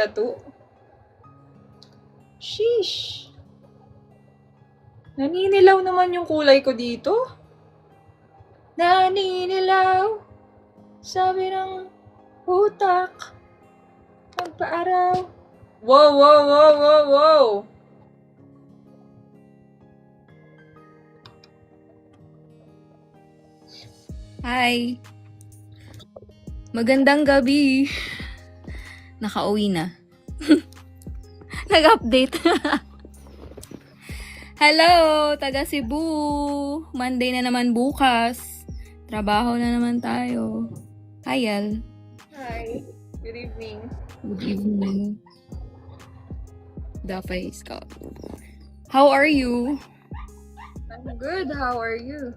lato. Sheesh. Naninilaw naman yung kulay ko dito. Naninilaw. Sabi ng utak. Magpaaraw. Wow, wow, wow, wow, wow. Hi! Magandang gabi! Nakauwi na. Nag-update. Hello! Taga Cebu! Monday na naman bukas. Trabaho na naman tayo. Hi, Al. Hi. Good evening. Good evening. Dapay Scout. How are you? I'm good. How are you?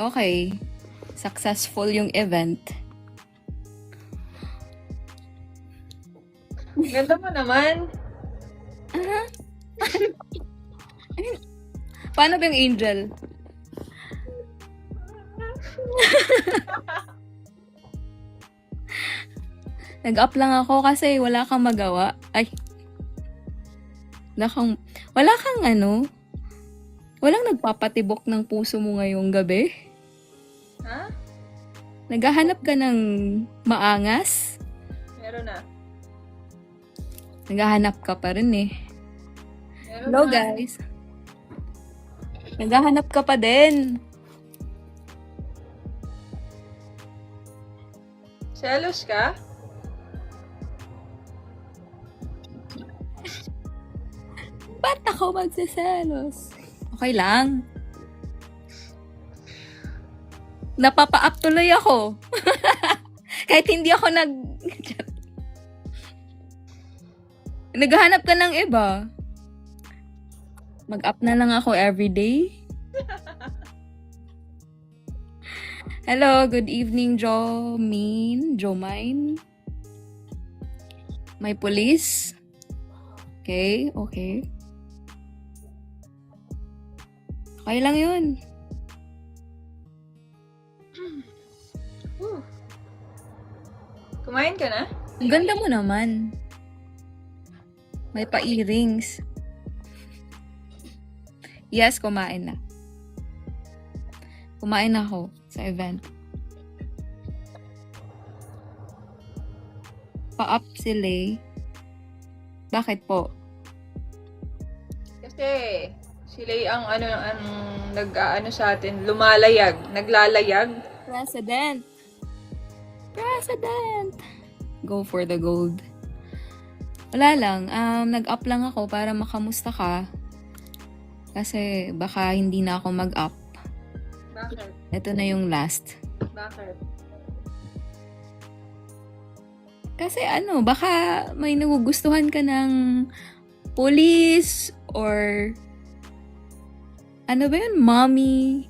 Okay. Successful yung event. Ganda mo naman. Paano ba yung angel? Nag-up lang ako kasi wala kang magawa. Ay. Wala kang ano? Walang nagpapatibok ng puso mo ngayong gabi? Ha? Naghahanap ka ng maangas? Meron na. Naghahanap ka pa rin eh. Meron Hello na. guys. Naghahanap ka pa din. Selos ka? Ba't ako magsiselos? Okay lang. Napapa-up tuloy ako. Kahit hindi ako naghahanap ka ng iba. Mag-up na lang ako everyday. Hello, good evening, Jomine. May police. Okay, okay. Okay lang yun. Kumain ka na? Ang ganda mo naman. May pa-earrings. Yes, kumain na. Kumain ako sa event. Pa-up si Lay. Bakit po? Kasi sila ang nag-aano sa atin, lumalayag, naglalayag. President! Go for the gold. Wala lang. Nag-up lang ako para makamusta ka. Kasi baka hindi na ako mag-up. Bakit? Ito na yung last. Bakit? Kasi baka may nagugustuhan ka ng police or ano ba yun? Mommy?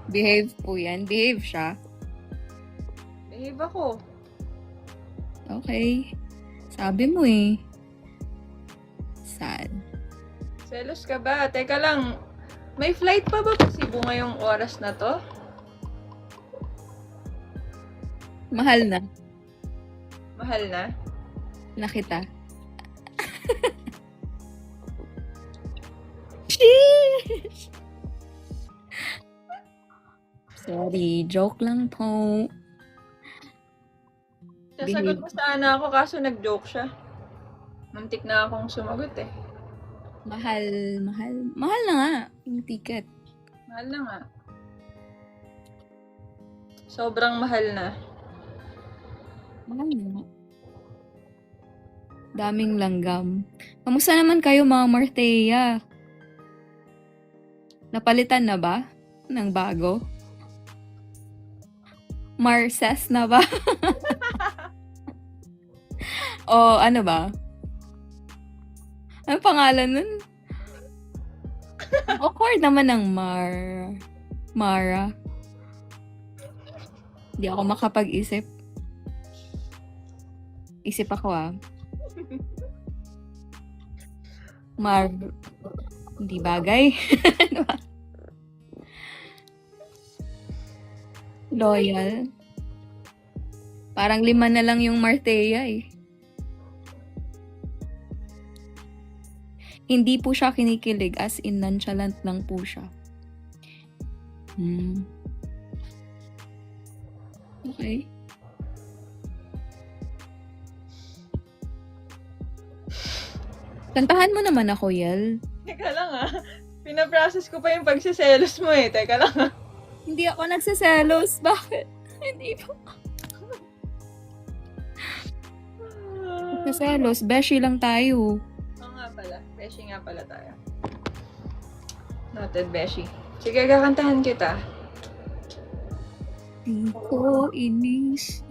Behave po yan. Behave siya. Behave ako. Okay. Sabi mo eh. Sad. Selos ka ba? Teka lang, may flight pa ba Cebu ngayong oras na to? Mahal na. Mahal na? Nakita. Sheesh! Sorry, joke lang po. Sasagot mo sana ako kaso nag-joke siya. Muntik na akong sumagot eh. Mahal na nga yung ticket. Mahal na nga. Sobrang mahal na. Mahal na nga. Daming langgam. Kamusta naman kayo mga Marteya? Napalitan na ba ng bago? Marces na ba? O ano ba? Ano pangalan nun? Awkward naman ng Mara. Hindi ako makapag-isip. Isip ako Hindi bagay. Loyal. Parang 5 na lang yung Martea eh. Hindi po siya kinikilig, as in nonchalant lang po siya. Okay. Kantahan mo naman ako, Yel. Teka lang Pinaprocess ko pa yung pagsiselos mo eh. Teka lang Hindi ako nagsiselos. Bakit? Hindi po. Nagsiselos. Beshi lang tayo. Oo nga pala. Beshi nga pala tayo. Noted, Beshi. Sige, kakantahan kita. Di ko inis.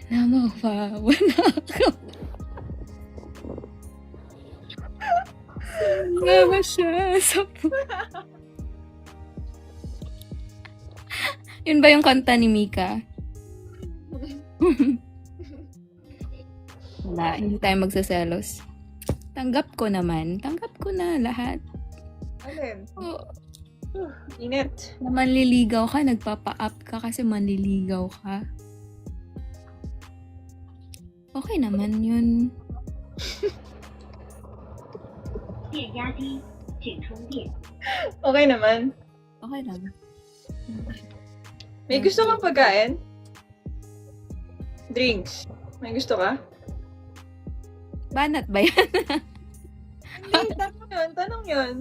Na mawawala ka. Nawa siya sa Yun ba yung kanta ni Mika? Wala, hindi tayo magsaselos. Tanggap ko naman. Tanggap ko na lahat. Alin? Oh, Init. na manliligaw ka, nagpapa-up ka kasi manliligaw ka. Okay naman yun. Okay naman. Okay lang. May gusto kang pagkain? Drinks. May gusto ka? Banat ba yan? Hindi, tanong yun.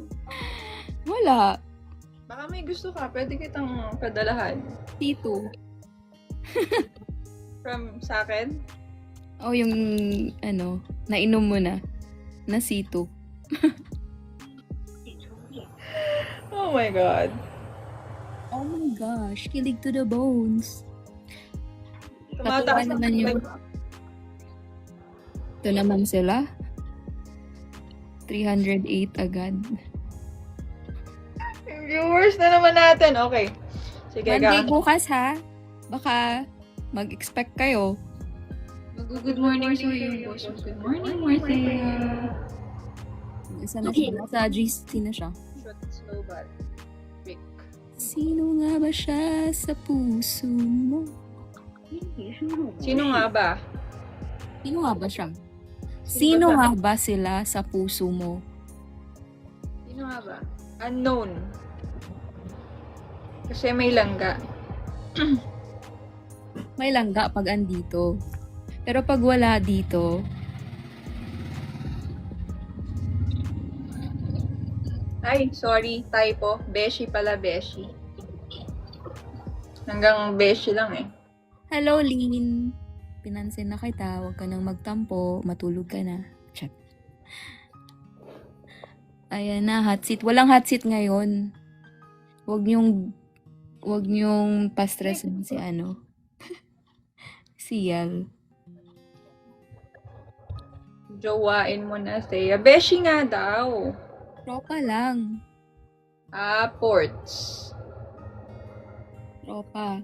Wala. Baka may gusto ka, pwede kitang padalahan. Tito. From sa akin? O yung, nainom mo na. Na sito. Oh my God. Oh my gosh, kilig to the bones. Tumataas Katuwa ang naman yung- tibay mo. Ito naman sila. 308 agad. Yung viewers na naman natin. Okay. Sige, Monday bukas ha. Baka mag-expect kayo. Mag-good morning to you, boss. Good morning, Marthea. Isa na siya. Nasa GC na siya. Shot snowball. Quick. Sino nga ba siya sa puso mo? Sino nga ba? Sino nga ba siya? Sino nga ba sila sa puso mo? Sino nga ba? Unknown. Kasi may langga. May langga pag andito. Pero pag wala dito, Ay, sorry. Typo. Beshi pala, Beshi. Hanggang Beshi lang eh. hello Lin. Pinansin na kita, huwag ka nang magtampo, matulog ka na. Chat. Ayan na, hot seat. Walang hot seat ngayon. Huwag niyong pa-stressin si si Yal. Jowain mo na, Thea. Beshi nga daw. Tropa lang. Ports. Tropa.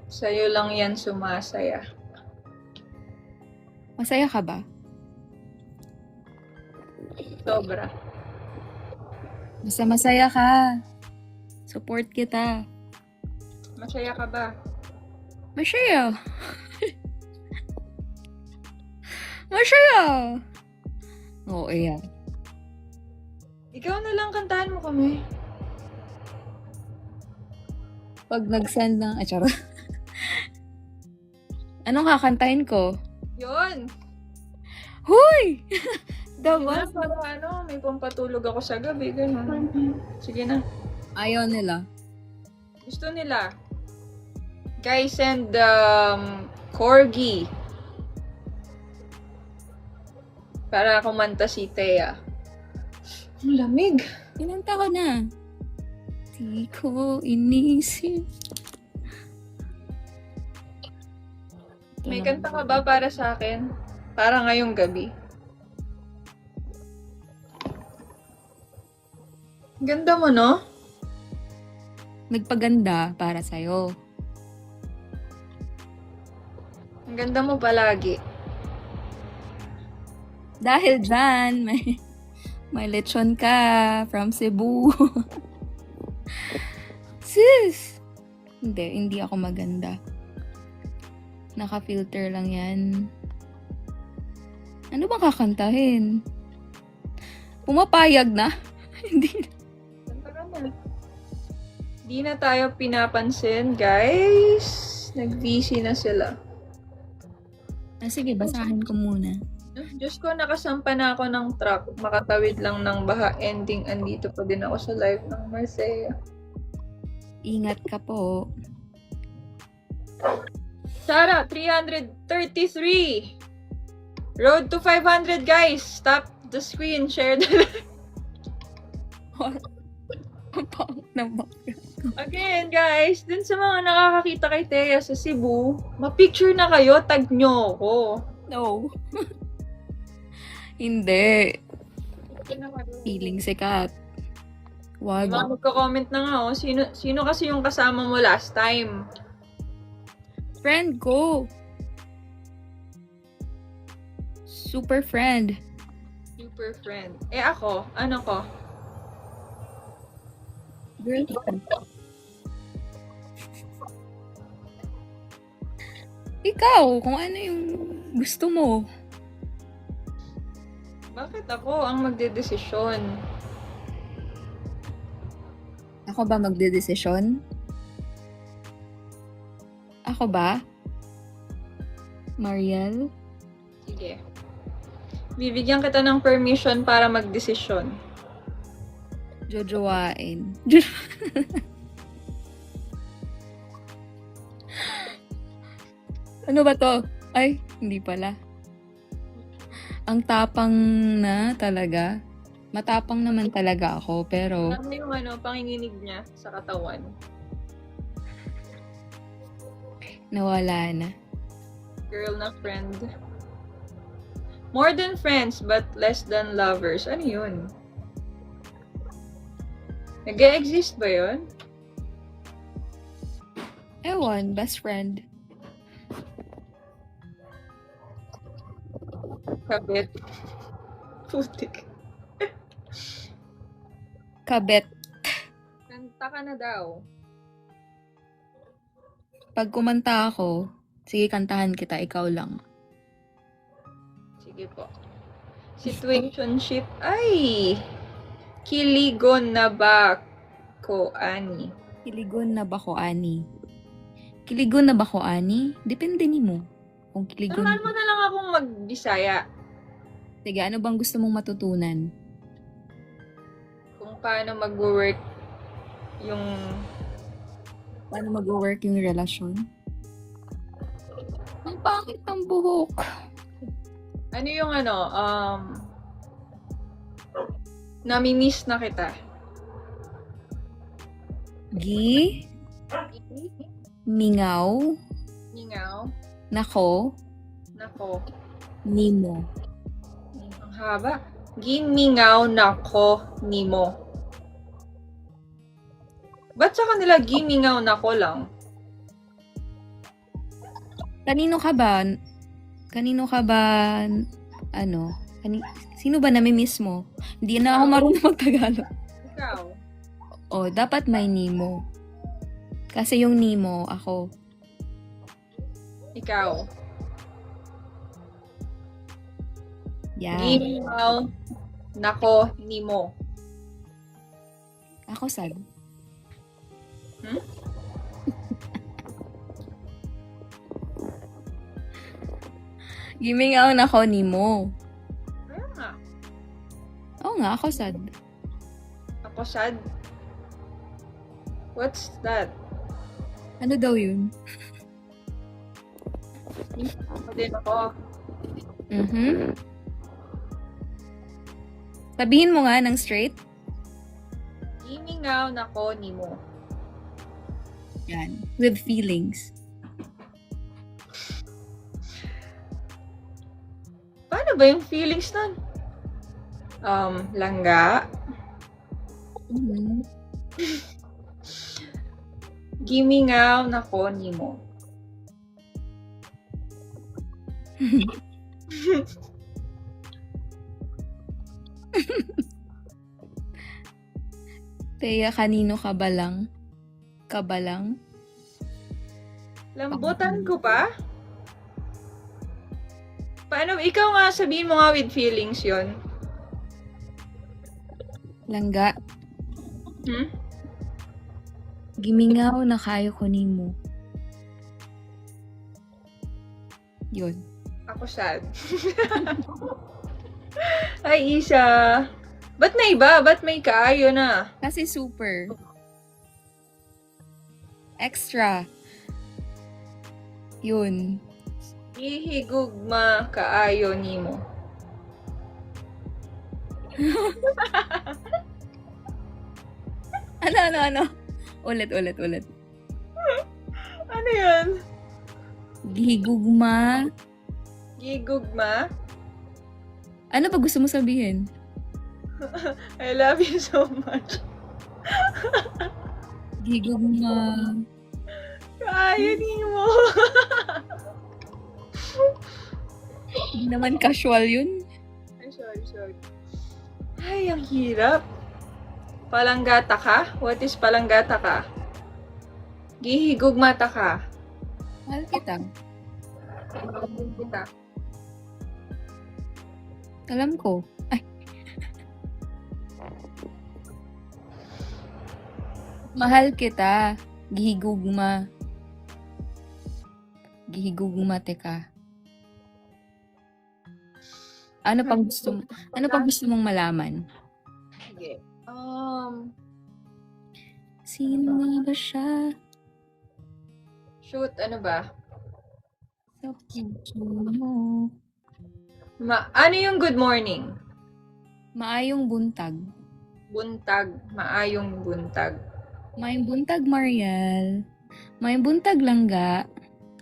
Sa'yo lang yan sumasaya. Masaya ka ba? Sobra. Basta masaya ka. Support kita. Masaya ka ba? Masaya. Masaya. Oo, yeah. Ikaw na lang kantahan mo kami. Pag nag-send ng... charot. Anong kakantahin ko? Yun. Huy! The Sige na, one. para may pampatulog ako sa gabi. Ganun. Sige na. Ayaw nila. Gusto nila. Guys, send Corgi. Para kumanta si Thea. Ang lamig. Kinanta ko na. Di ko inisip. Ito May naman. kanta ka ba para sa akin? Para ngayong gabi. Ganda mo, no? Nagpaganda para sa'yo. Ang ganda mo palagi. Dahil dyan, May lechon ka from Cebu. Sis! Hindi ako maganda. Naka-filter lang yan. Ano bang kakantahin? Pumapayag na? Hindi. Kanta ka na. Di na tayo pinapansin, guys. Nag-busy na sila. Sige, basahin ko muna. Diyos ko, nakasampa na ako ng truck. Makatawid lang ng baha. Ending, andito pa din ako sa live ng Marseille. Ingat ka po. Sarah, 333. Road to 500, guys. Stop the screen. Share the Again, guys, dun sa mga nakakakita kay Thea sa Cebu, ma-picture na kayo, tag nyo ako. No. Hindi. Feeling sikat. Wag. Mga magko-comment na nga, oh. Sino kasi yung kasama mo last time? Friend ko. Super friend. Super friend. Eh ako, ano ko? Girlfriend. Ikaw, kung ano yung gusto mo. Bakit ako ang magdedesisyon? Ako ba magdedesisyon? Ako ba? Mariel? Sige. Bibigyan kita ng permission para magdesisyon. Jojowain. Ano ba to? Ay, hindi pala. Ang tapang na talaga. Matapang naman talaga ako, pero Ano yung panginginig niya sa katawan? nawala na. Girl na friend. More than friends, but less than lovers. Ano yun? Nag-e-exist ba yun? Ewan, best friend. Kabit. Putik. Kabet. Kanta ka na daw. Pag kumanta ako, sige kantahan kita, ikaw lang. Sige po. Situationship. Ay! Kiligon na ba ko, Ani? Kiligon na ba ko, Ani? Kiligon na ba ko, Ani? Depende ni mo. Kung kiligon. Turuan mo na lang akong mag-Bisaya. Sige, ano bang gusto mong matutunan? Kung paano mag-work yung... Paano mag-work yung relasyon? Ang pangit ng buhok. Ano yung nami-miss na kita. Gi, mingaw, Ningaw. nako, Nako. nimo. Ang haba. Gimingaw nako nimo. Ba't sa kanila gimingaw nako lang? Kanino ka ba? Sino ba nami-miss mo? Hindi na ako marunong mag-Tagalog. Ikaw. O, dapat may nimo. Kasi yung nimo, ako. Ikaw. Yan. Gimingaw nako nimo. Ako sad. Hmm? Gimingaw na ko nimo. Kaya nga. Oo nga, ako sad. Ako sad. What's that? Ano daw yun? Ako din ako. Mhm. Sabihin mo nga ng straight. Gimingaw nako nimo. Yan. With feelings. Paano ba yung feelings nun? Langga. Mhm. Gimingaw nako nimo. Teya, kanino ka ba lang? Ka ba lang? Lambutan ko pa? Paano? Ikaw nga, sabihin mo nga with feelings yon. Langga, Hmm? gimingaw na kayo ko nimo. Yun. Ako sad. Ay, Isa. Ba't na iba? Ba't may kaayo na? Kasi super. Extra. Yun. Ihigugma kaayo nimo. Ano? Ulit. Ano yun? Gihigugma. Gigugma? Ano ba gusto mo sabihin? I love you so much. Gihigugma. Kaayo nimo. Hindi naman casual yun. Ay, sorry. Ay, ang hirap. Palanggata ka? What is palanggata ka? Gihigugmata ka. Mahal kita. Kita. Alam ko. Ay. Mahal kita. Gihigugma. Gihigugma teka. Ano pang gusto mong malaman? Sige. Sino nga ba siya? Shoot, ano ba? Sa puso mo. Ano yung good morning? Maayong buntag. Buntag. Maayong buntag. Maayong buntag, Mariel. Maayong buntag, Langga.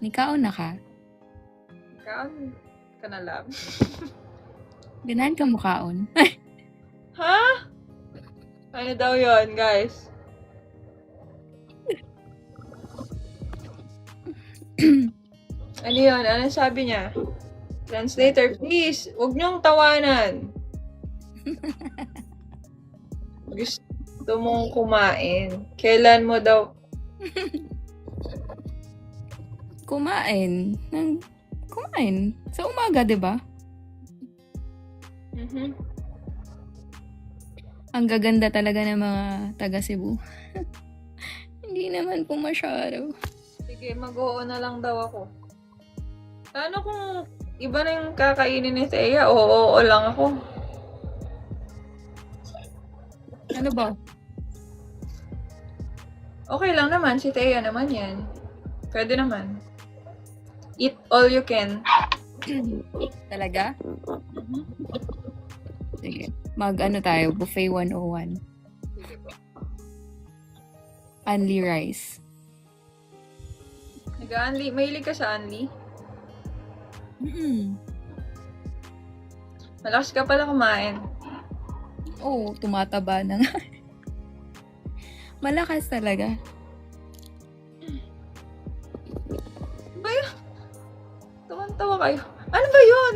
Nikaon na ka. Kaon ka na love. Ganahan ka mukaon. Ha? Ano daw yon, guys? Ano yun? Ano sabi niya? Translator, please, huwag niyong tawanan. Gusto mong kumain. Kailan mo daw? Kumain. Kumain. Sa umaga, di ba? Mhm. Ang gaganda talaga ng mga taga Cebu. Hindi naman po masyado. Sige, mag-oo na lang daw ako. Paano kung iba na yung kakainin ni Thea? Oo lang ako. Ano ba? Okay lang naman, si Thea naman yan. Pwede naman. Eat all you can. Talaga? Mhm. Sige. Mag-ano tayo? Buffet 101. Sige po. Only rice. Nag-unli. Mahilig ka sa unli? Malakas ka pala kumain. Oo, tumataba na nga. Malakas talaga. Ano ba yun? Tawan-tawa kayo. Ano ba yun?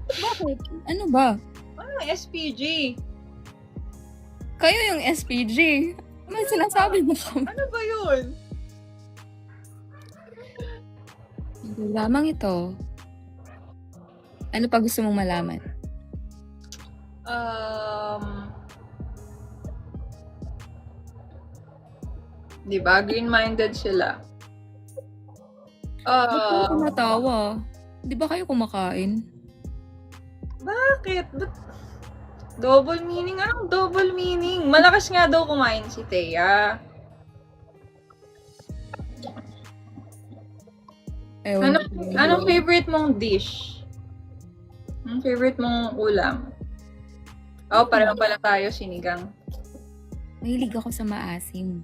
Bakit? Ano ba? Ano yung SPG? Kayo yung SPG. May sinasabi mo kami. Ano ba yun? Hindi lamang ito. Ano pa gusto mong malaman? Diba? Green-minded sila. Ba't kayo tumatawa? Di ba kayo kumakain? Bakit? Ba't double meaning? Anong double meaning? Malakas nga daw kumain si Thea. Ewan. Anong favorite mong dish? Anong favorite mong ulam? Pareho pala tayo, sinigang. Mahilig ako sa maasim.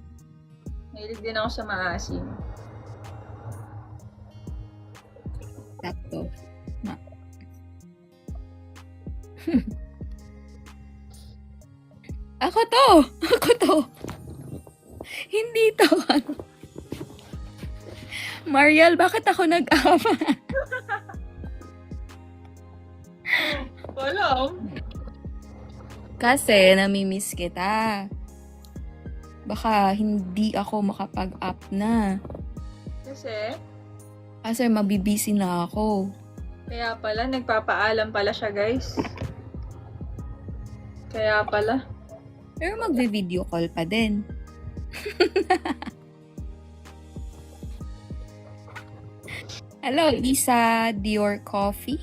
Mahilig din ako sa maasim. Sakto. Ako to! Hindi to. Mariel, bakit ako nag-ama? Walang. Kasi namimiss kita. Baka hindi ako makapag-up na. Kasi mabibisi na ako. Kaya pala, nagpapaalam pala siya, guys. Kaya pala. Pero magvi-video call pa din. Hello, Isa Dior Coffee.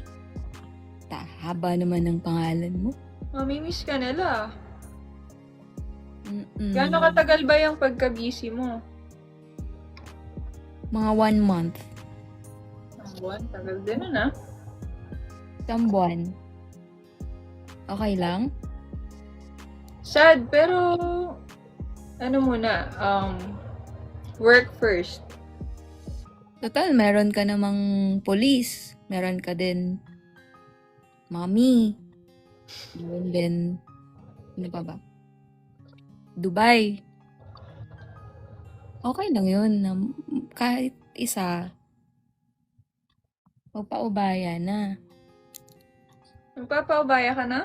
Haba naman ng pangalan mo. Mamimiss ka nila. Mm-mm. Gano'ng katagal ba yung pagka-busy mo? Mga 1 month. Ang buwan, tagal din na. Isang buwan. Okay lang? Sad, pero ano muna, work first. Total, meron ka namang police. Meron ka din mommy. Meron din, ano pa ba? Dubai. Okay lang yun. Kahit isa, magpaubaya na. Magpapaubaya ka na?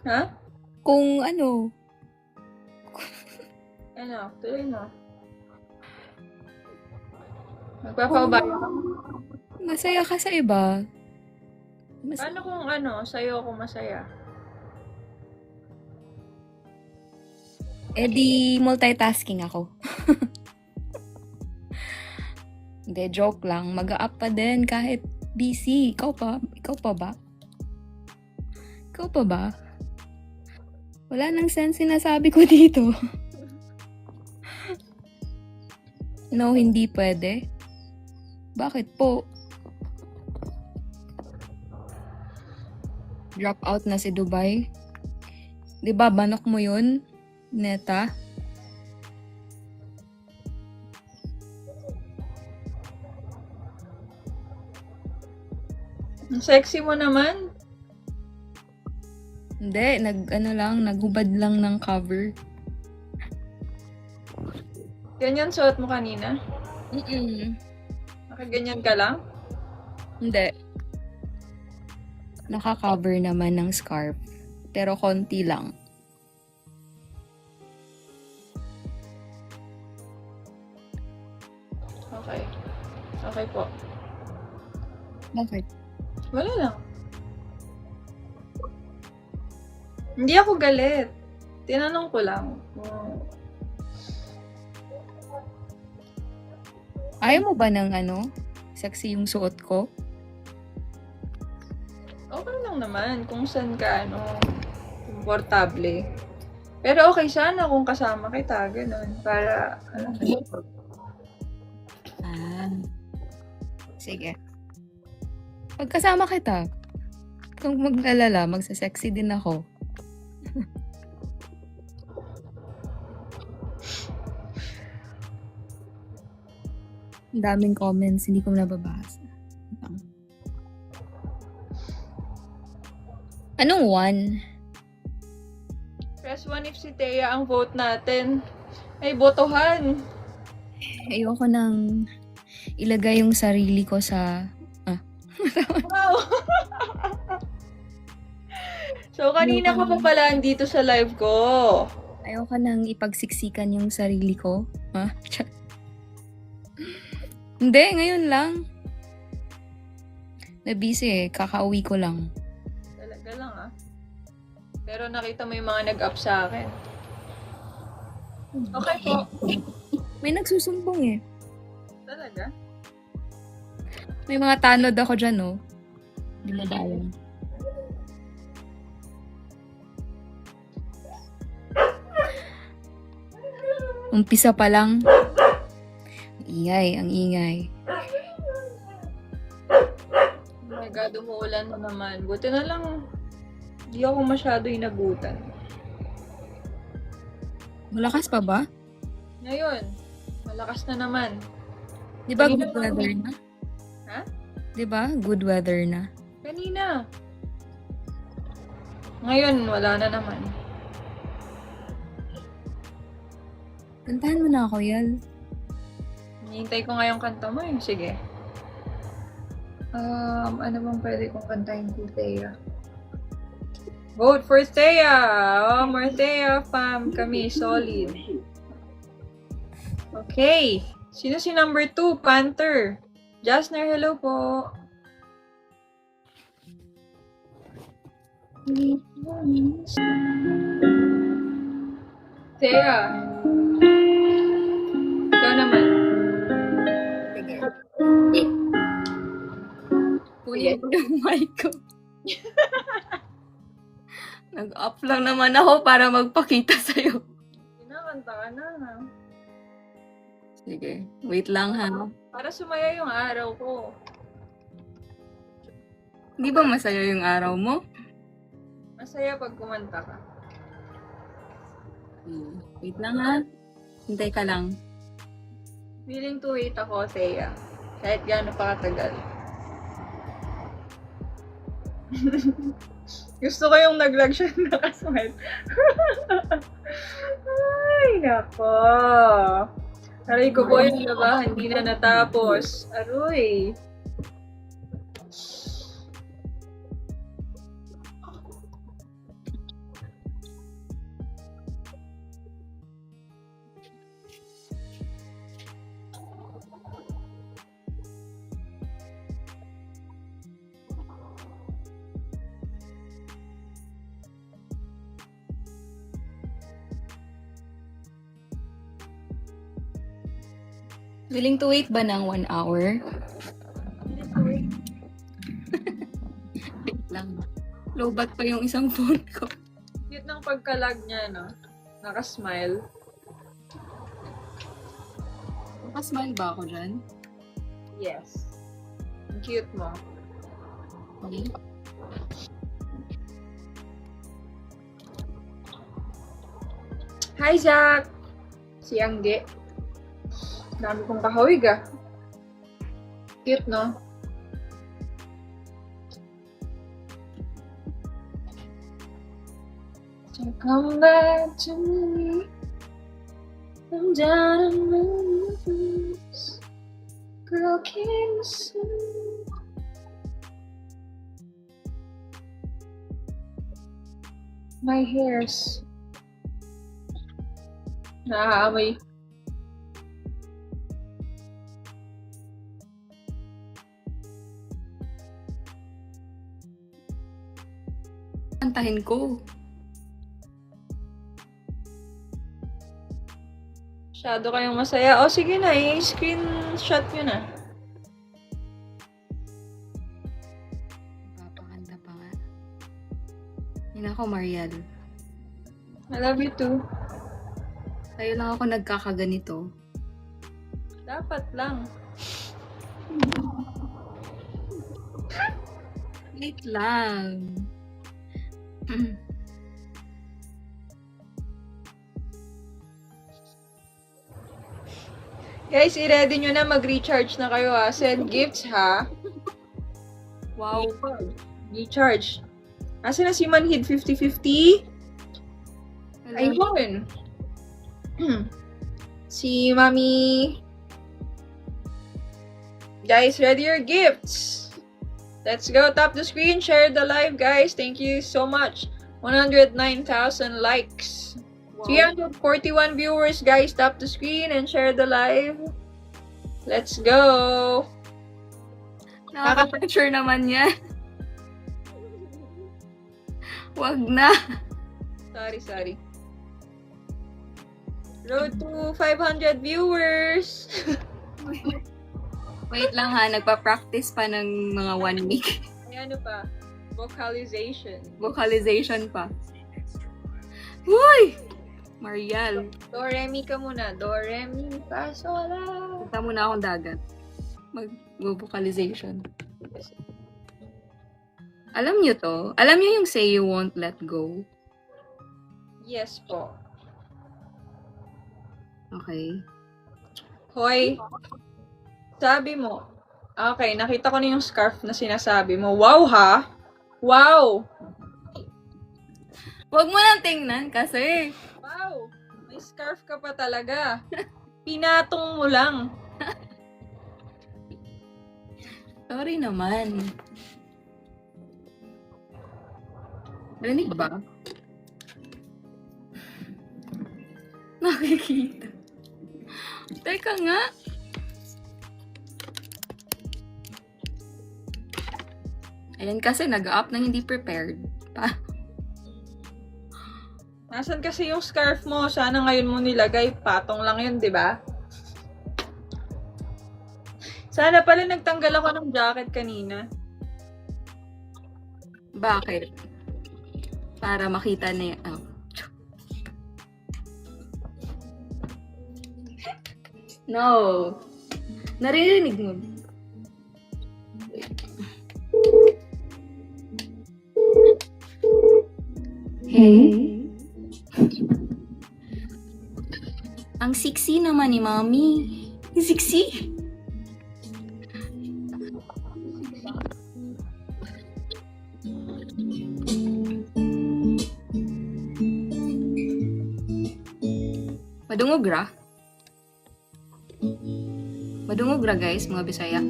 Ha? Kung ano, Ano, tuloy mo. Magpapaubaya ka? masaya ka sa iba. Paano kung ano, sa'yo ako masaya? Di multitasking ako. Hindi, joke lang. Mag-a-up pa din kahit busy. Ikaw pa? Ikaw pa ba? Ikaw pa ba? Wala nang sense sinasabi ko dito. No, hindi pwede. Bakit po? Drop out na si Dubai. 'Di ba banok mo 'yun? Neta? Ang sexy mo naman. Hindi, naghubad lang ng cover. Ganyan suot mo kanina? Mm-mm. Nakaganyan ka lang? Hindi. Naka-cover naman ng scarf. Pero konti lang. Okay. Okay po. Bakit? Wala lang. Hindi ako galit. Tinanong ko lang. Ayaw mo ba ng sexy yung suot ko? Okay lang naman kung saan ka, komportable. Pero okay sana kung kasama kita, ganun. Para, Sige. Pagkasama kita, kung mag-alala, magsa-sexy din ako. Ang daming comments, hindi ko nababasa. Anong one? press 1 if si Thea ang vote natin. Ay, botohan. Ayoko nang ilagay yung sarili ko sa... Wow! So, kanina ka pa pala andito sa live ko. Ayoko nang ipagsiksikan yung sarili ko. Ha? Hindi, ngayon lang. Na-busy kakauwi ko lang. Talaga lang Pero nakita mo yung mga nag-up sa akin. Okay po. May nagsusumbong Talaga? May mga tanod ako dyan, no? Hindi mo ba alam? Umpisa pa lang. Ang ingay. Oh my God, umuulan na naman. Buti na lang, di ako masyado inabutan. Malakas pa ba? Ngayon, malakas na naman. Di ba Kanina good pa weather na? Ha? Di ba good weather na? Kanina. Ngayon, wala na naman. Kantahan mo na ako, Yal. Hinihintay ko nga yung kanta mo Sige. Ano bang pwede kong kantahin kay Thea? Vote for Thea! Oh, more Thea fam kami, solid. Okay. Sino si number 2? Panther. Jasner, hello po. Thea. Ikaw naman. Sige. Kunin ko yung mic ko. Nag-up lang naman ako para magpakita sa'yo. Kinakanta ka na. Sige, wait lang ha. Para sumaya yung araw ko. Di ba masaya yung araw mo? Masaya pag kumanta ka. Wait lang ha. Hintay ka lang. Willing to wait ako, Thea. Kahit gaano pa katagal. Gusto ko yung nag-vlog siya nakasmile. Ay, nako. Aray ko po yung laba, hindi na natapos. Aroy. Willing to wait ba ng 1 hour? Wait lang. Lowbat pa yung isang phone ko. Cute ng pagkalag niya, no? Nakasmile. Nakasmile ba ako dyan? Yes. Ang cute mo. Okay. Hi, Zach! Si Angge. Dami kong kahawig, ah. Cute, no? So come back to me. I'm down on my knees. Girl, can you see? My hairs. Nakaamoy. Kantahin ko. Masyado kayong masaya. O, sige na. I-screenshot nyo na. Papakanta pa nga. Yun ako, Mariel. I love you too. Sa'yo lang ako nagkakaganito. Dapat lang. Wait lang. Guys, i-ready nyo na. Mag-recharge na kayo, ha. Send gifts, ha. Wow. Recharge. Asa na si Manhid 50-50? Hello. Ayun. Si Mami. Guys, ready your gifts. Let's go. Tap the screen. Share the live, guys. Thank you so much. 109,000 likes. Wow. 341 viewers, guys. Tap the screen and share the live. Let's go. Nakaka-picture naman yan. Wag na. Sorry. Road to 500 viewers. Wait lang ha, nagpa-practice pa ng mga 1 week. Ay, ano pa? Vocalization. Vocalization pa. Uy! Mariel, Do, re, mi ka muna. Do, re, mi, fa, sol, la. punta muna akong dagat. Mag-vocalization. Alam niyo to? Alam niyo yung say you won't let go? Yes po. Okay. Hoy, sabi mo. Okay, nakita ko na yung scarf na sinasabi mo. Wow, ha? Wow! Huwag mo nang tingnan kasi. Wow! May scarf ka pa talaga. Pinatong mo lang. Sorry naman. Rinig ba? Nakikita. Teka nga. Ayan kasi nag-up nang hindi prepared. Nasaan kasi yung scarf mo? Sana ngayon mo nilagay. Patong lang yun, di ba? Sana pala nagtanggal ako ng jacket kanina. Bakit? Para makita na yung... No. Naririnig mo. Hey. Ang sexy naman ni Mami. Sexy? Madungog ra? Madungog ra guys, mga Bisaya.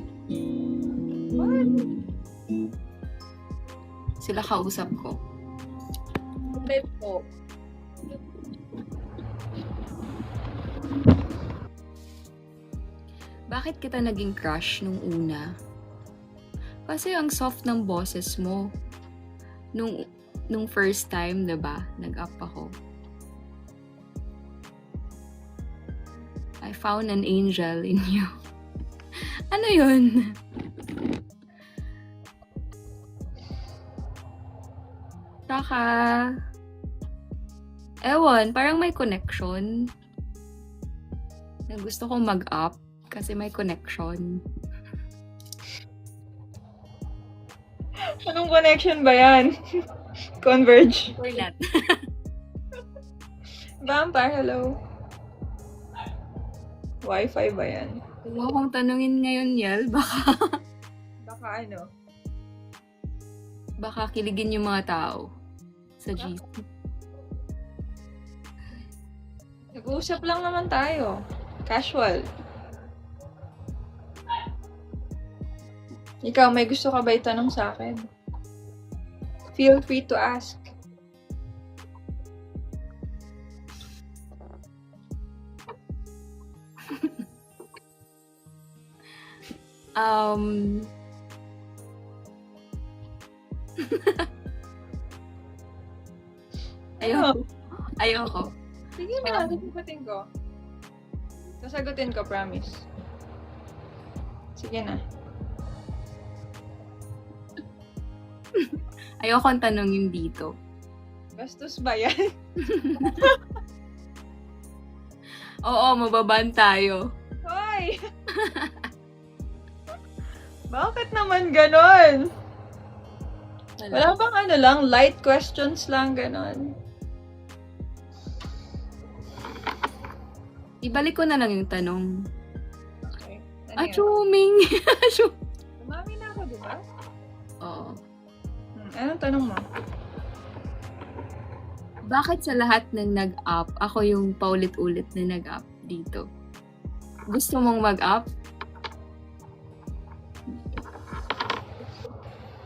Sila kausap ko. Type po. Bakit kita naging crush nung una? Kasi ang soft ng boses mo. Nung first time, 'di ba? Nag-up ako. I found an angel in you. Ano 'yun? Saka, ewan, parang may connection. Na gusto kong mag-up kasi may connection. Anong connection ba yan? Converge. Or not. Vampire, hello. Wi-Fi ba yan? Kung akong tanungin ngayon, Yel, Baka ano? baka kiligin yung mga tao sa GC. Nag-uusap lang naman tayo. Casual. Ikaw, may gusto ka ba itanong sa akin? Feel free to ask. Ayoko. Sige na, sasagutin ko. Sasagutin ko, promise. Sige na. Ayoko ang tanongin dito. Bastos ba yan? Oo, mababan tayo. Hoy! Bakit naman ganon? Wala bang ano lang, light questions lang ganon? Ibalik ko na lang yung tanong. Okay. Ano yun? Achuming! Umami na ako, di ba? Oo. Anong tanong mo? Bakit sa lahat ng nag-up, ako yung paulit-ulit na nag-up dito? Gusto mong mag-up?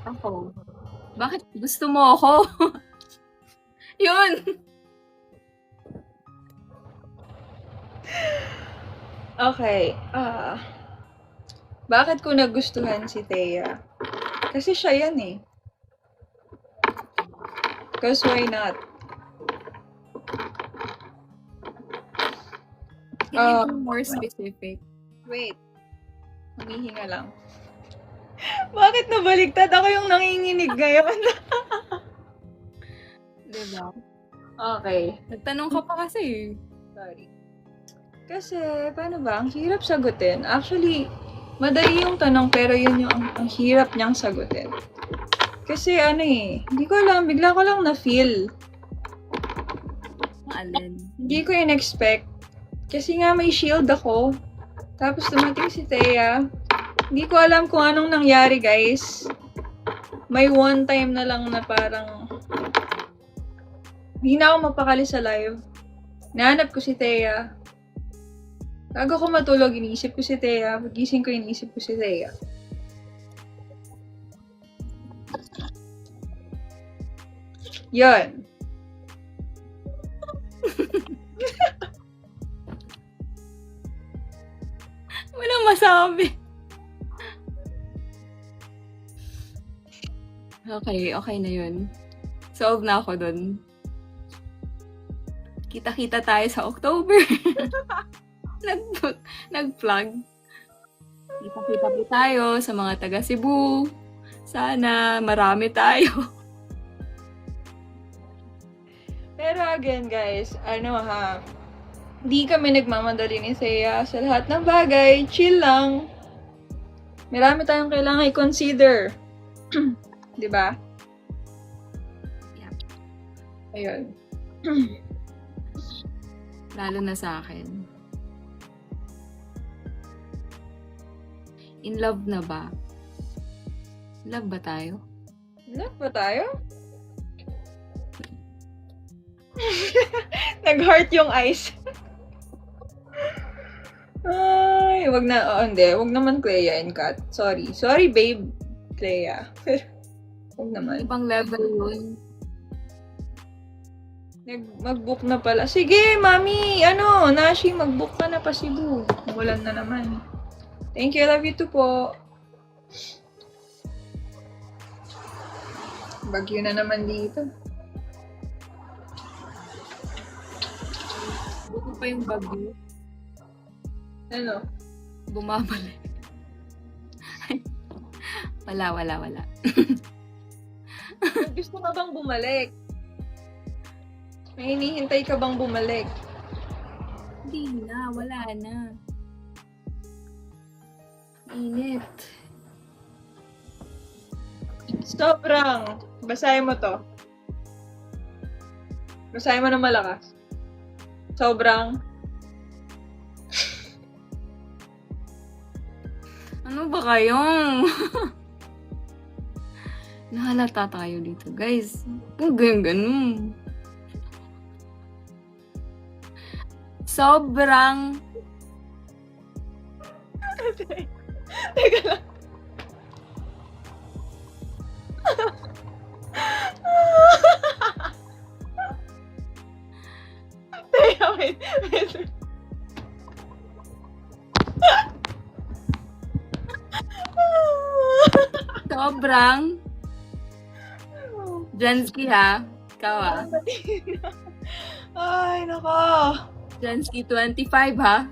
Ako. Bakit gusto mo ako? Yun! Okay. Bakit ko nagustuhan si Thea? Kasi siya yan eh. Because why not? Hindi more specific. Wait. Humihinga lang. Bakit nabaliktad? Ako yung nanginginig ngayon. Diba? Okay. Nagtanong ka pa kasi. Sorry. Kasi, paano ba? Ang hirap sagutin. Actually, madali yung tanong pero yun yung ang hirap niyang sagutin. Kasi ano eh, hindi ko alam, bigla ko lang na-feel. Alin? Hindi ko in-expect. Kasi nga may shield ako. Tapos dumating si Thea. Hindi ko alam kung anong nangyari, guys. May one time na lang na parang hindi na ako mapakali sa live. Nahanap ko si Thea. Bago ko matulog, iniisip ko si Thea. Pagising ko, iniisip ko si Thea. Yun. Walang masabi. Okay na yun. Solve na ako dun. Kita-kita tayo sa October. Nag-plug. Kita-kita po tayo sa mga taga Cebu. Sana marami tayo. Pero again, guys, di kami nagmamadali ni Thea sa lahat ng bagay. Chill lang. Marami tayong kailangan i-consider. Diba? Yeah. Ayun. Lalo na sa akin. In love na ba? In love ba tayo? Love ba tayo? Nag-heart yung eyes. Ay, wag na, hindi. Wag naman Clea and Kat. Sorry. Sorry, babe. Clea. Wag naman. Ibang level yun. Mag-book na pala. Sige, mami. Nashi, mag-book ka na pa Cebu. Umulan na naman. Thank you. Love you too po. Bagyo na naman dito. Buko pa yung bagyo. Ano? Bumabalik. Wala. Gusto ka bang bumalik? May hinihintay ka bang bumalik? Hindi na, wala na. Init. Sobrang. Basahin mo to. Basahin mo na malakas. Sobrang. Ano ba kayong? Nahalata tayo dito, guys. Huwag kayong ganun. Sobrang. Teka lang. Teka, wait. Sobrang. Jansky ha. Ikaw ha. Ay, nako. Jansky 25 ha.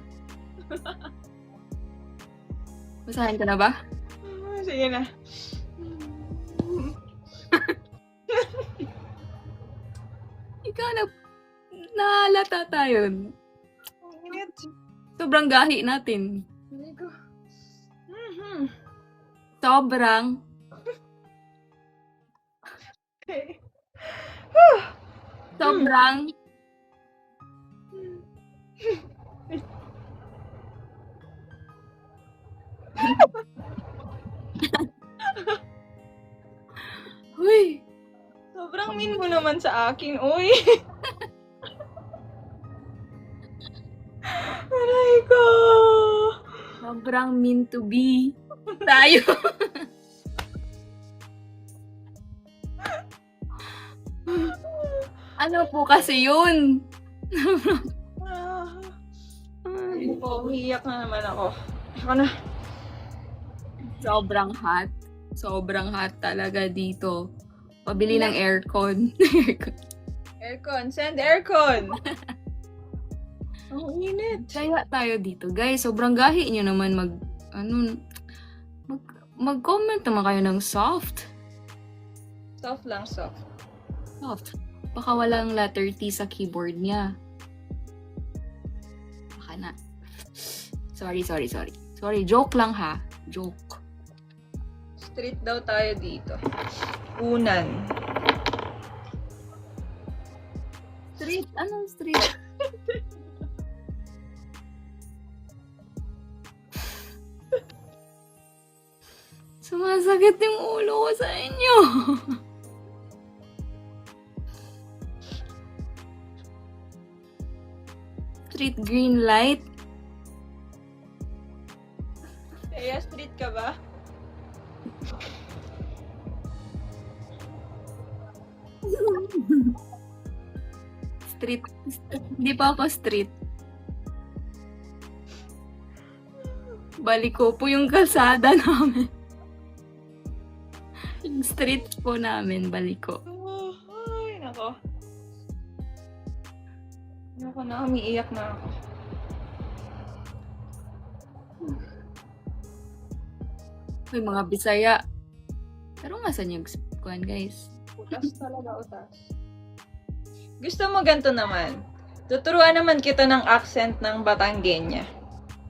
Basahin ka na ba? Sige na. Ikaw na. Nahalata tayo. Ang init. Sobrang gahi natin. Hindi ko. Sobrang. Okay. Sobrang. Uy. Sobrang mean mo naman sa akin, uy. Aray ko. Sobrang mean to be. Tayo. Ano po kasi yun? Ay po, umiiyak na naman ako. Ako na. Sobrang hot. Sobrang hot talaga dito. Pabili ng aircon. Aircon, send aircon. Ang init. Kaya tayo dito. Guys, sobrang gahi nyo naman mag-comment naman kayo ng soft. Soft lang, soft. Soft. Baka walang letter T sa keyboard niya. Baka na. Sorry. Sorry, joke lang ha. Joke. Street daw tayo dito. Unan. Street? Anong street? Sumasakit yung ulo ko sa inyo. Street green light. Kaya street ka ba? Street. Hindi pa ako street. Baliko po yung kalsada namin. Yung street po namin, baliko. Oh, ay, nako. Nako na, umiiyak na ako. May mga Bisaya. Pero nga saan yung kuhan, guys? Utas talaga, utas. Gusto mo ganito naman? Tuturuan naman kita ng accent ng Batanggenya.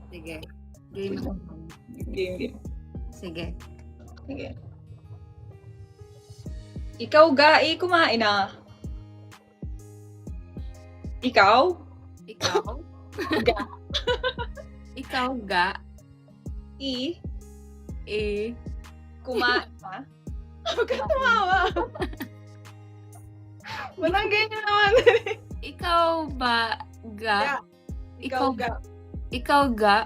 Sige. Game. Game. Sige. Sige. Ikaw gai, kumain na. Ikaw? Ikaw? Ga. Ikaw ga. I, Eh. kumain na. Huwag ka tumawa. Batanggenya naman. Ikaw ba ga? Ikaw ga. Ikaw ga.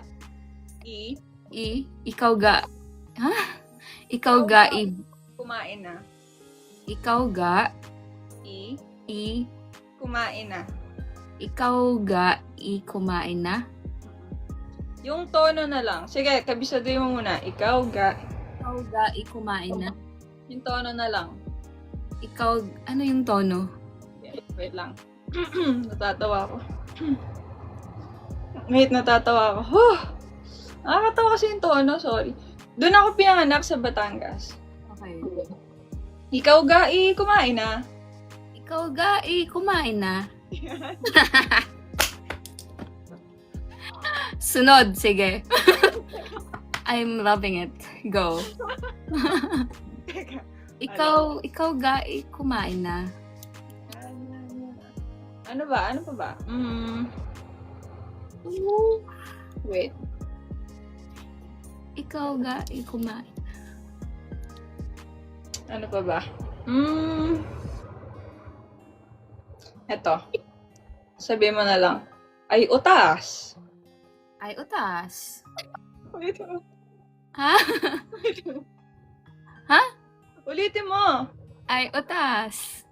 I, Ikaw ga. Ha? Ikaw ga. kumain na. Ikaw ga. I, I. kumain na. Ikaw ga. Kumain na. Yung tono na lang. Sige, kabisaduhin mo muna. Ikaw ga. Ikaw ga. Kumain na. Yung tono na lang. Ikaw. Ano yung tono? Wait lang. Natatawa ako. Wait, natatawa ako. Huh! Nakakatawa kasi yung tono, sorry. Doon ako pinanganak sa Batangas. Okay. Ikaw ga, kumain na. Ikaw ga. Kumain na. Sunod. Sige. I'm loving it. Go. Ikaw ga. Kumain na. Ano ba? Ano pa ba? Wait. Ikaw ga. Kumain. Ano pa ba? Eto. Sabi mo na lang. Ay, utas. Ay, utas. Ulitin mo. Ha? Ulitin mo. Ha? Ulitin mo. Ay, utas.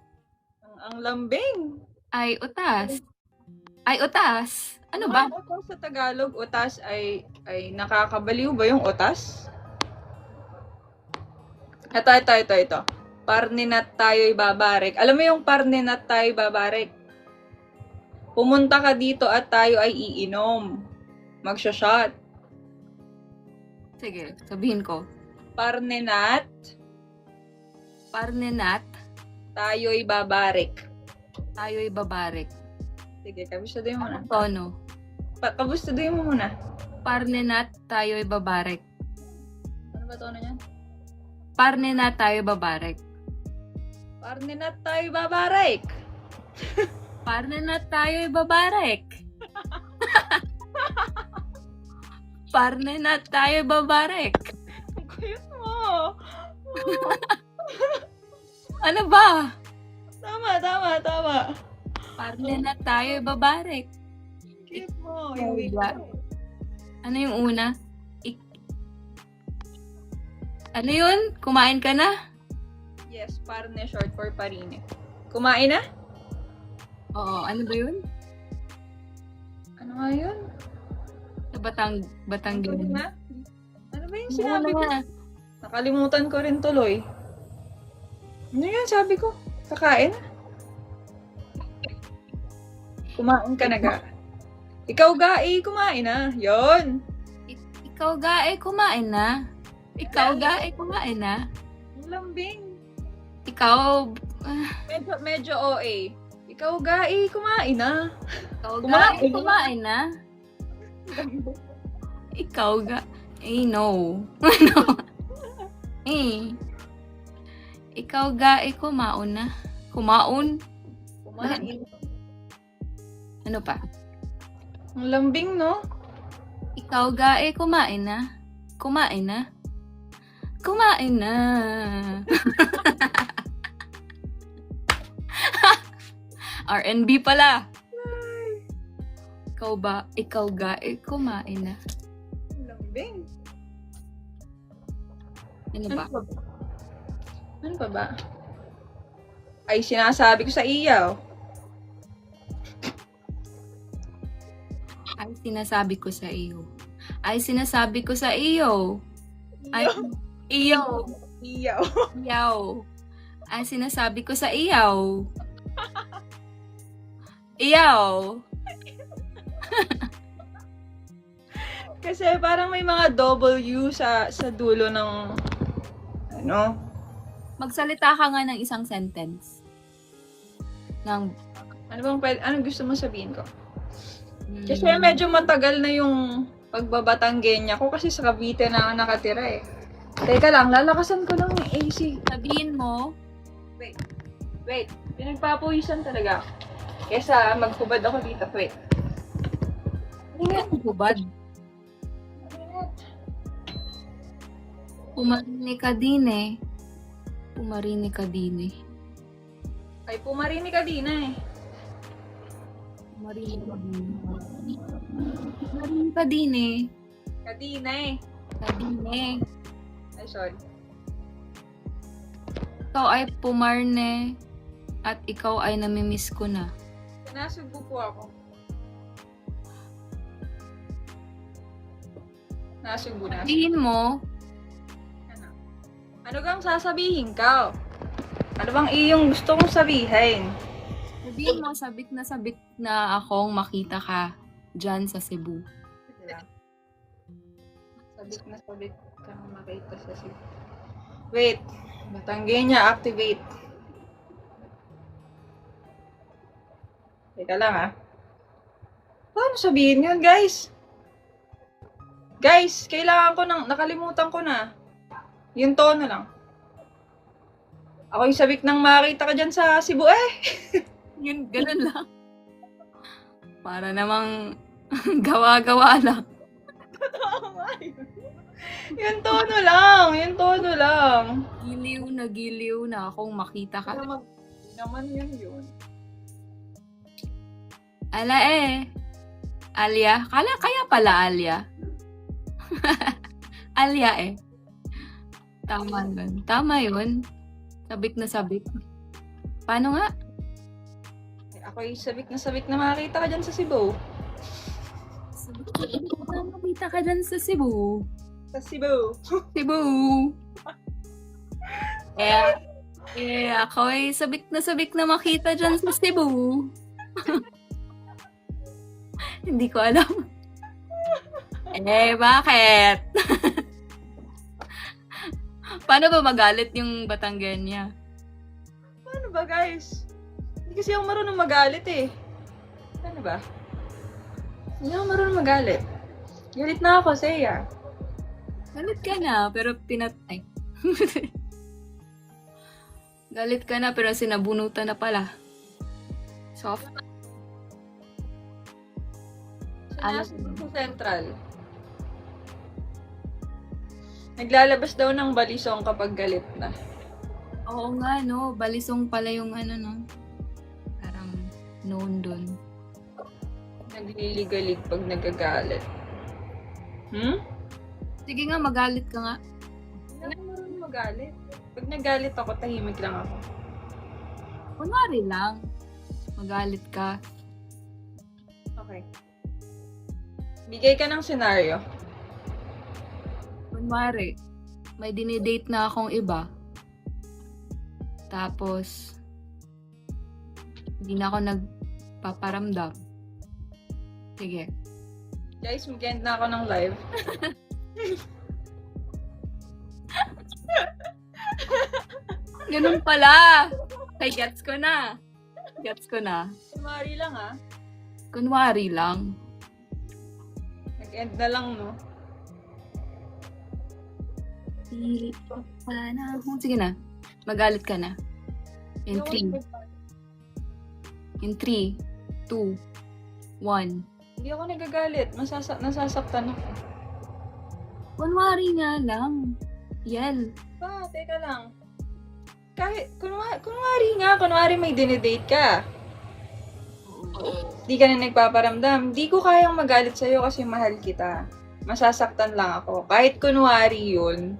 Ang lambing. Ay, utas. Ay, utas. Ano ba? Ang utas sa Tagalog, utas ay nakakabaliw ba yung utas? Ito. Parninat tayo'y babarek. Alam mo yung parninat tayo'y babarek? Pumunta ka dito at tayo ay iinom. Magsha-shot. Sige, sabihin ko. Parninat Parnenat, tayo'y babarek. tayo'y babarek. Sige, kabisaduhin mo na. Tono. Kabisaduhin mo muna. Parnenat, tayo'y babarek. Ano ba tono niyan? Parnenat, tayo'y babarek. Parninat tayo'y babarek. Parnenat, tayo'y babarek. Parnenat, tayo'y babarek. Ang kuyot mo. Ano ba? Tama. Parnenat, tayo'y babarek. Cute mo. Ikaw Wait ba? lang. Ano yung una? Ano yun? Kumain ka na? Yes, parne short for parine. Kumain na? Oo, ano ba yun? Ano nga yun? Sa Batanggin. Na? Ano ba yung sinabi ko? Nga. Nakalimutan ko rin tuloy. Ano yun sabi ko? Kakain? Kumain ka na ga. Ikaw ga, kumain na. Yon. Ikaw ga, kumain na. Ikaw ga, kumain na. Ang lambing. Ikaw, Medyo OA. Ikaw ga, kumain na. ikaw ga, Kumain. kumain na. Ikaw ga, no. No. Ikaw ga, kumaon na. Kumaon? Kumain. Ano pa? Ang lambing, no? Ikaw ga, kumain na. Kumain na. Kumain na. R&B pala. Ikaw ga, kumain na. Ang lambing. Ano ba? Ano pa ba? ay sinasabi ko sa iyo. Ay, sinasabi ko sa iyo. Ay, sinasabi ko sa iyo. Ay, iyo. Iyo. Iyaw. Ay, sinasabi ko sa iyaw. Iyaw. Kasi parang may mga W sa dulo ng ano. Magsalita ka nga ng isang sentence. Ng, Anong gusto mo sabihin ko? Kasi medyo matagal na yung pagbabatanggenya ko kasi sa Cavite na ako nakatira eh. Teka lang, lalakasan ko lang yung AC. sabihin mo, Wait, pinagpapawisan talaga ako. Kesa maghubad ako dito. Wait. hubad. Pumarini ka din eh. Pumarini ka din eh. Ay, pumarini ka din eh. Pumarini ka din. Pumarini ka din eh. Kadina eh. Kadin eh. Ay, sorry. Ikaw ay pumarne at ikaw ay namimiss ko na. Nasugbo po ako. Nasugbo na. Sabihin mo, Ano kang sasabihin ka? Ano bang iyong gusto kong sabihin? sabik na akong makita ka dyan sa Cebu. Sabik kang makita sa Cebu. Wait. Batanggenya, activate. Teka lang ah. Paano sabihin yun, guys? Guys, kailangan ko nakalimutan ko na. Yung tono lang. Ako yung sabik nang makita ka dyan sa Cebu eh. Yun, ganun lang. Para namang gawa-gawa lang. Yung tono lang. Yung tono lang. Giliw na akong makita ka. Naman yun. Ala eh. Alia. Kaya pala Alia. Alia eh. Tama yun. Sabik na sabik. Paano nga? Ako yung sabik na makita ka dyan sa Cebu. Sabik na makita ka dyan sa Cebu. Sa Cebu. Cebu. Ako ay sabik na makita dyan sa Cebu. Hindi ko alam. Bakit? Paano ba magalit yung Batanggenya? Paano ba, guys? Hindi kasi ako marunong magalit eh. Ano ba? Hindi ako marunong magalit. Galit na ako, Seiya. Galit ka na, pero pinatay. Galit ka na, pero sinabunutan na pala. Soft. Sinasabot sa Central. Naglalabas daw ng balisong kapag galit na. Oo nga, no. Balisong pala yung no. Parang known dun. Nagliligalig pag nagagalit. Sige nga, magalit ka nga. Hindi ako marunong magalit. Pag nagalit ako, tahimik lang ako. Kunwari lang. Magalit ka. Okay. Bigay ka ng senaryo. Kunwari, may dinidate na akong iba. Tapos, hindi na ako nagpaparamdam. Sige. Guys, mag-end na ako ng live. Ganun pala. Ay, gets ko na. Sumari lang ah. Kunwari lang. Mag-end na lang, no? Pili pa panahon. Sige na. Magalit ka na. In 3, 2, 1. Hindi ako nagagalit. Nasasaktan ako. Kunwari nga lang. Yel. Teka lang. Kahit, kunwari may dinidate ka. Di ka na nagpaparamdam. Di ko kayang magalit sa'yo kasi mahal kita. Masasaktan lang ako. Kahit kunwari yun.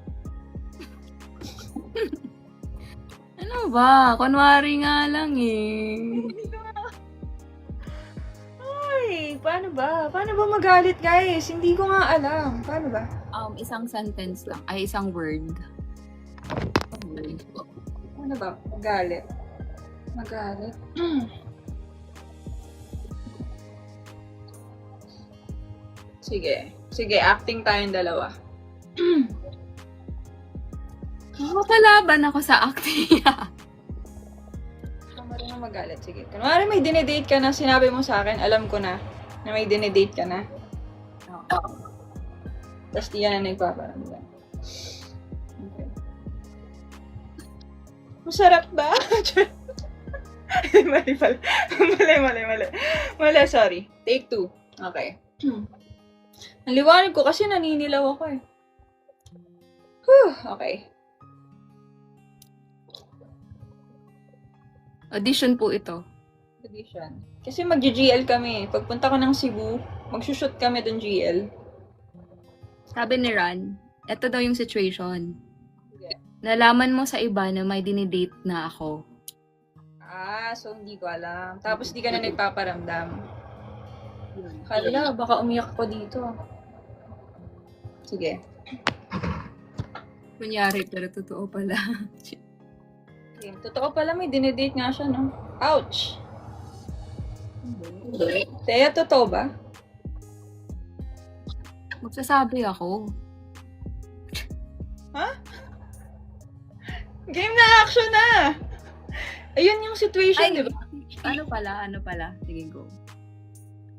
Ano lang ba? Kunwari nga lang eh. Ay, paano ba? Paano ba magalit, guys? Hindi ko nga alam. Paano ba? Isang sentence lang. Ay, isang word. Paano ba? Magalit. Magalit. Sige. Sige, acting tayong dalawa. Makakalaban ako sa acting. Ikaw marunong magalit. Sige. Kunwari may dinedate ka na, sinabi mo sa akin, alam ko na may dinedate ka na. Tapos di yan na nagpaparamdam. Okay. Masarap ba? Mali pala. Mali. Mali, sorry. Take 2. Okay. Naliwanag ko kasi naninilaw ako eh. Okay. Audition po ito. Audition. Kasi mag-GL kami. Pagpunta ko ng Cebu, mag-shoot kami dun GL. Sabi ni Ran, ito daw yung situation. Yeah. Nalaman mo sa iba na may dinidate na ako. So hindi ko alam. Tapos di ka na nagpaparamdam. Hala, baka umiyak ko dito. Sige. Kunyari, pero totoo pala. Okay. Totoo pala, may dinedate nga siya, no? Ouch! Teya, totoo ba? Magsasabi ako. Game na action na! Ayun yung situation, di ba? Ano pala? Sige, go.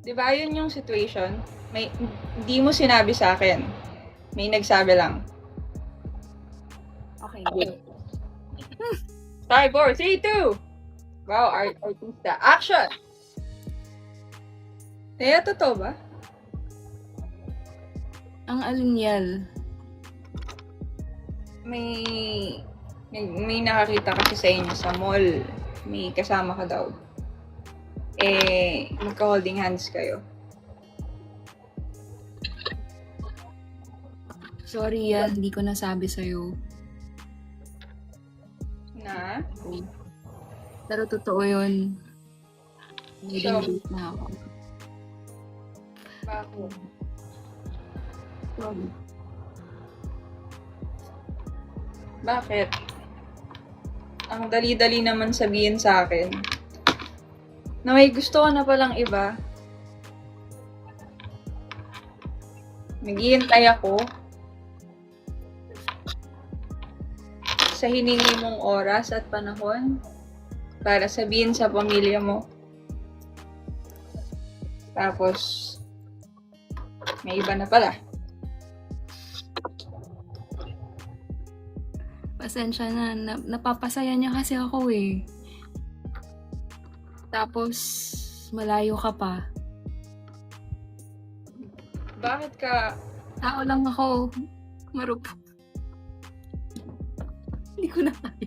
Di ba, ayun yung situation? Hindi mo sinabi sa akin. May nagsabi lang. Okay, go. 5, 4, 3, 2! Wow, artista. Action! Teya, totoo ba? Ang alinyal. May nakakita kasi sa inyo sa mall. May kasama ka daw. Magka-holding hands kayo. Sorry yan, hindi ko nasabi sa'yo. Na? Pero totoo yun. May So, dinidate na ako. Bakit? Bakit? Ang dali-dali naman sabihin sa akin na may gusto ka na palang iba. Naghihintay ako sa hiningi mong oras at panahon para sabihin sa pamilya mo. Tapos, may iba na pala. Pasensya na, napapasaya niya kasi ako eh. Tapos, malayo ka pa. Bakit ka... Tao lang ako. Marupok. Hindi ko na kaya.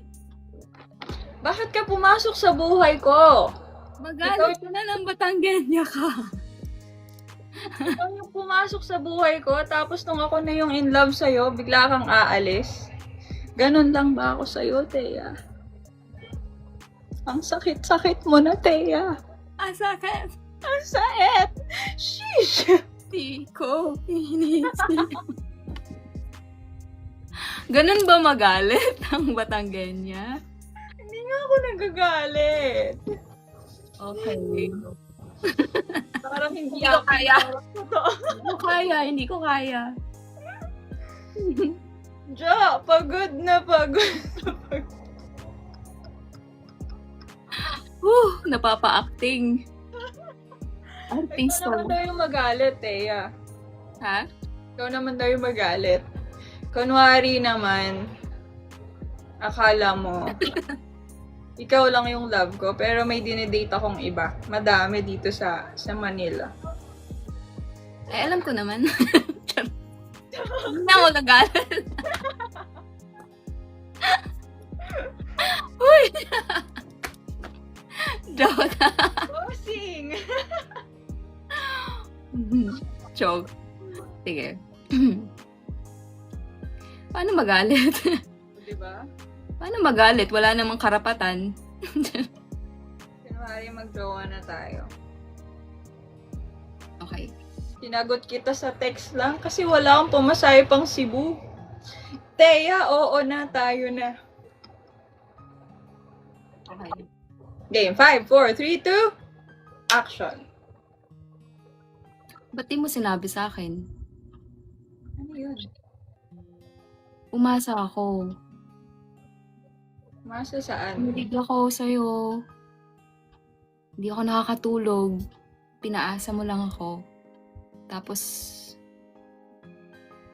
Bakit ka pumasok sa buhay ko? Magalit ka na ng Batanggenya ka. Ikaw yung pumasok sa buhay ko, tapos nung ako na yung in love sa'yo, bigla kang aalis. Ganon lang ba ako sa'yo, Teya? Ang sakit-sakit mo na, Teya. Sakit. Ang sakit! Sheesh! Di ko inisip. Ganun ba magalit ang Batanggenya? Hindi nga ako nagagalit. Okay. Parang hindi Hindi ko ako kaya. Totoo. Hindi ko kaya. Jo, pagod na pagod. Napapa-acting. Acting Ikaw naman star. daw yung magalit, Teya. Ha? Ikaw naman daw yung magalit. Kunwari naman, akala mo, ikaw lang yung love ko, pero may dinedate akong iba. Madami dito sa Manila. Ay, alam ko naman. Hindi na ako nagalit. Uy! Joke. Bossing! Joke. Sige. Paano magalit? Diba? Paano magalit? Wala namang karapatan. Kunwari mag-jowa na tayo. Okay. Sinagot kita sa text lang kasi wala akong pamasahe pang Cebu. Teya, oo na, tayo na. Okay. Game 5, 4, 3, 2, action. Ba't di mo sinabi sa akin? Ano yun? Umasa ako. Masa saan? Hindi ako sa'yo. Hindi ako nakakatulog. Pinaasa mo lang ako. Tapos,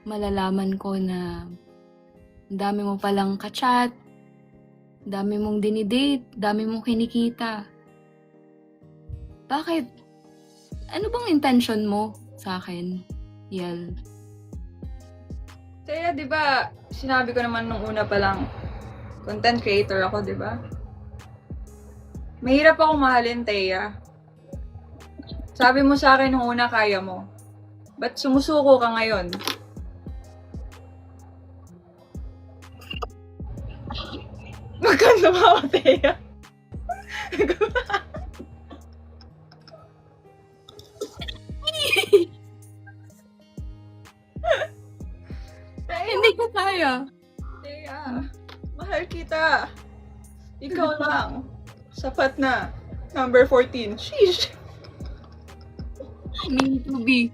malalaman ko na ang dami mo palang kachat, ang dami mong dinidate, dami mong kinikita. Bakit? Ano bang intention mo sa akin, Yel? Teya, di ba, sinabi ko naman nung una pa lang, content creator ako, di ba? Mahirap ako mahalin, Teya. Sabi mo sa akin nung una kaya mo. Ba't sumusuko ka ngayon? Magkano ba ako, Teya? Hindi ko kaya. Teya, mahal kita. Ikaw lang. Sapat na. Number 14. Sheesh. Me to be.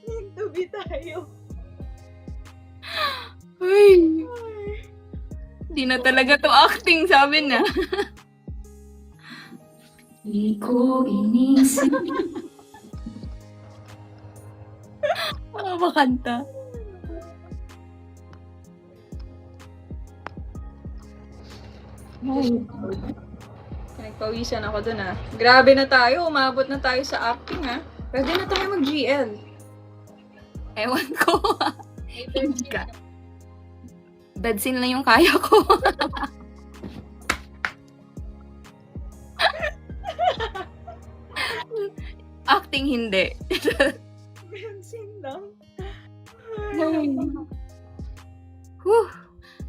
Need to be tayo. Ay, di na talaga to acting, sabi na. Di ko inisip. Makakanta. Nagpawisan ako dun, ah. Grabe na tayo. Umabot na tayo sa acting, ah. Pwede na tayo mag-GL. Ewan ko. Bedsin lang yung kaya ko. Acting hindi. Bensin lang. Whew.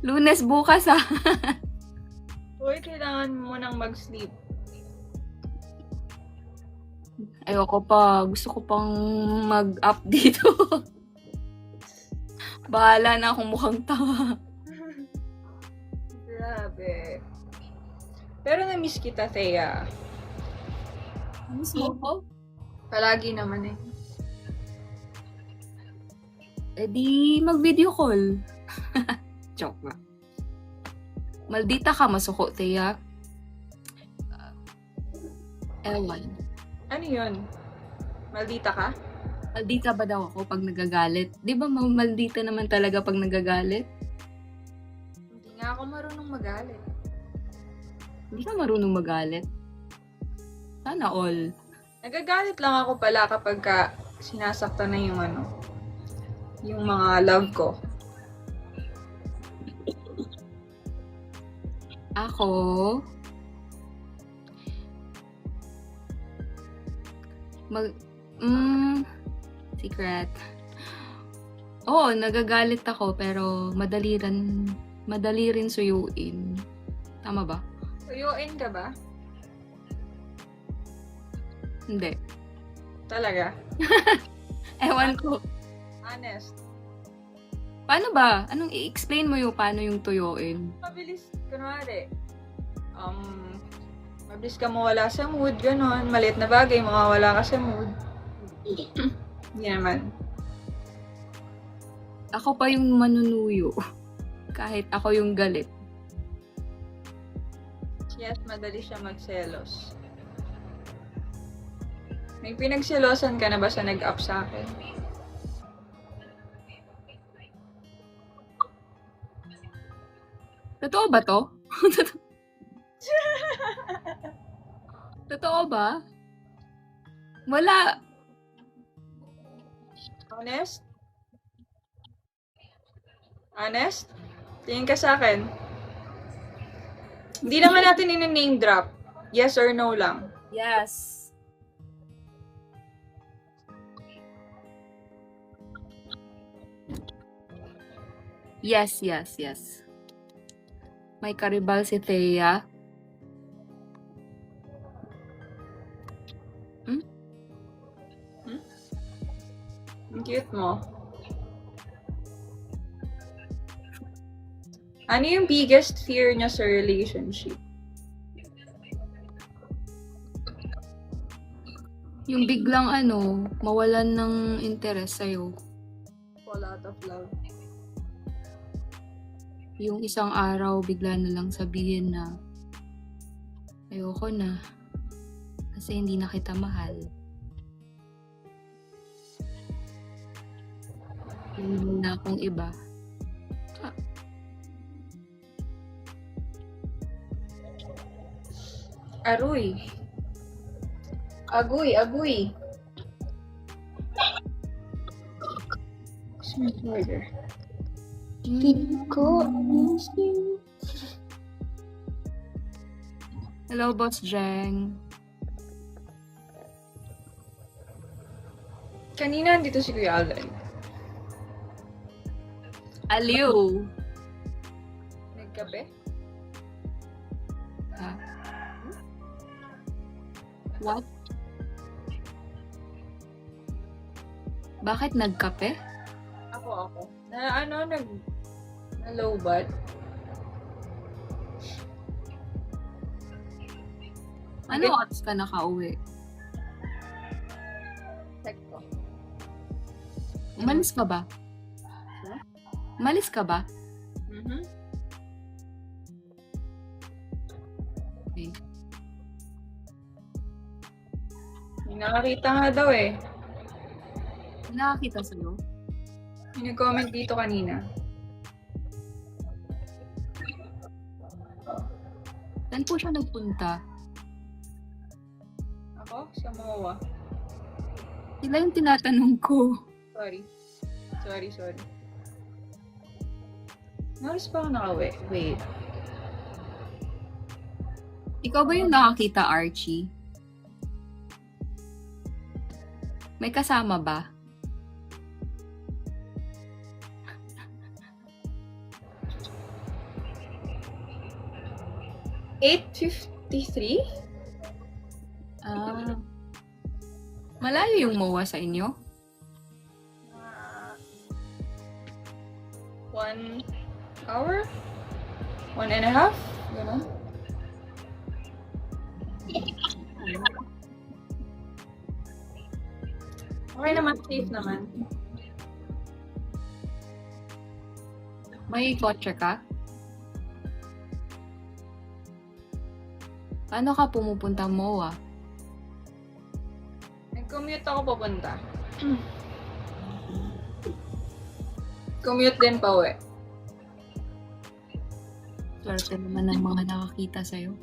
Lunes bukas ah. Uy, kailangan mo nang mag-sleep. Ayoko pa. Gusto ko pang mag-up dito. Bahala na akong mukhang tanga. Grabe. Pero na-miss kita, Thea. Miss mo ko? Palagi naman eh. Eh di mag-video call. Joke nga. Maldita ka, masuko, Thea. Ewan. Ano yun? Maldita ka? Maldita ba daw ako pag nagagalit? Di ba maldita naman talaga pag nagagalit? Hindi nga ako marunong magalit. Hindi ka marunong magalit. Sana all. Nagagalit lang ako pala kapag sinasaktan na yung yung mga love ko. Ako, secret. Oo, nagagalit ako pero madali rin suyuin. Tama ba? Tuyuin ka ba? Hindi. Talaga? Ewan ko. Honest. Paano ba? Anong i-explain mo yung paano yung tuyuin? Mabilis, kunwari, mabilis ka mawala sa mood, gano'n. Maliit na bagay, mawawala ka sa mood. Hindi naman. Ako pa yung manunuyo. Kahit ako yung galit. Yes, madali siya magselos. May pinagselosan ka na ba sa nag-up sa akin? Totoo ba to? Totoo ba? Wala. Honest? Honest? Tingin ka sa akin. Hindi naman natin in-name drop. Yes or no lang. Yes. Yes. May karibal si Thea. Ang cute mo. Ano yung biggest fear niya sa relationship? Yung biglang mawalan ng interest sa'yo. Fall out of love. Yung isang araw, bigla na lang sabihin na ayoko na. Kasi hindi na kita mahal. Hindi na akong iba. Aroy. Agoy. Smart order. Hello, Boss Jeng. Kanina dito si Kuya Alden. Aliw! Nagkape? Ha? What? Bakit nagkape? Ako. Na low-bat. Ano oras ka nakauwi? Check ko. Umalis ka ba? Huh? Umalis ka ba? Mhm. Okay. May nakakita nga daw eh. Nakakita sa'yo? May nag-comment dito kanina. Saan po siya nagpunta? Ako? Sa MOA. Sila yung tinatanong ko. Sorry. Naris pa ako nakauwi. Wait. Ikaw ba yung nakakita, Archie? May kasama ba? $8.53? Ah. Malayo yung MOA sa inyo? 1 hour? 1.5? Ganun? Okay naman, safe naman. May kotse ka? Paano ka pumupunta MOA? Nag-commute ako papunta. Commute din pa uwi. Swerte naman ng mga nakakita sa'yo.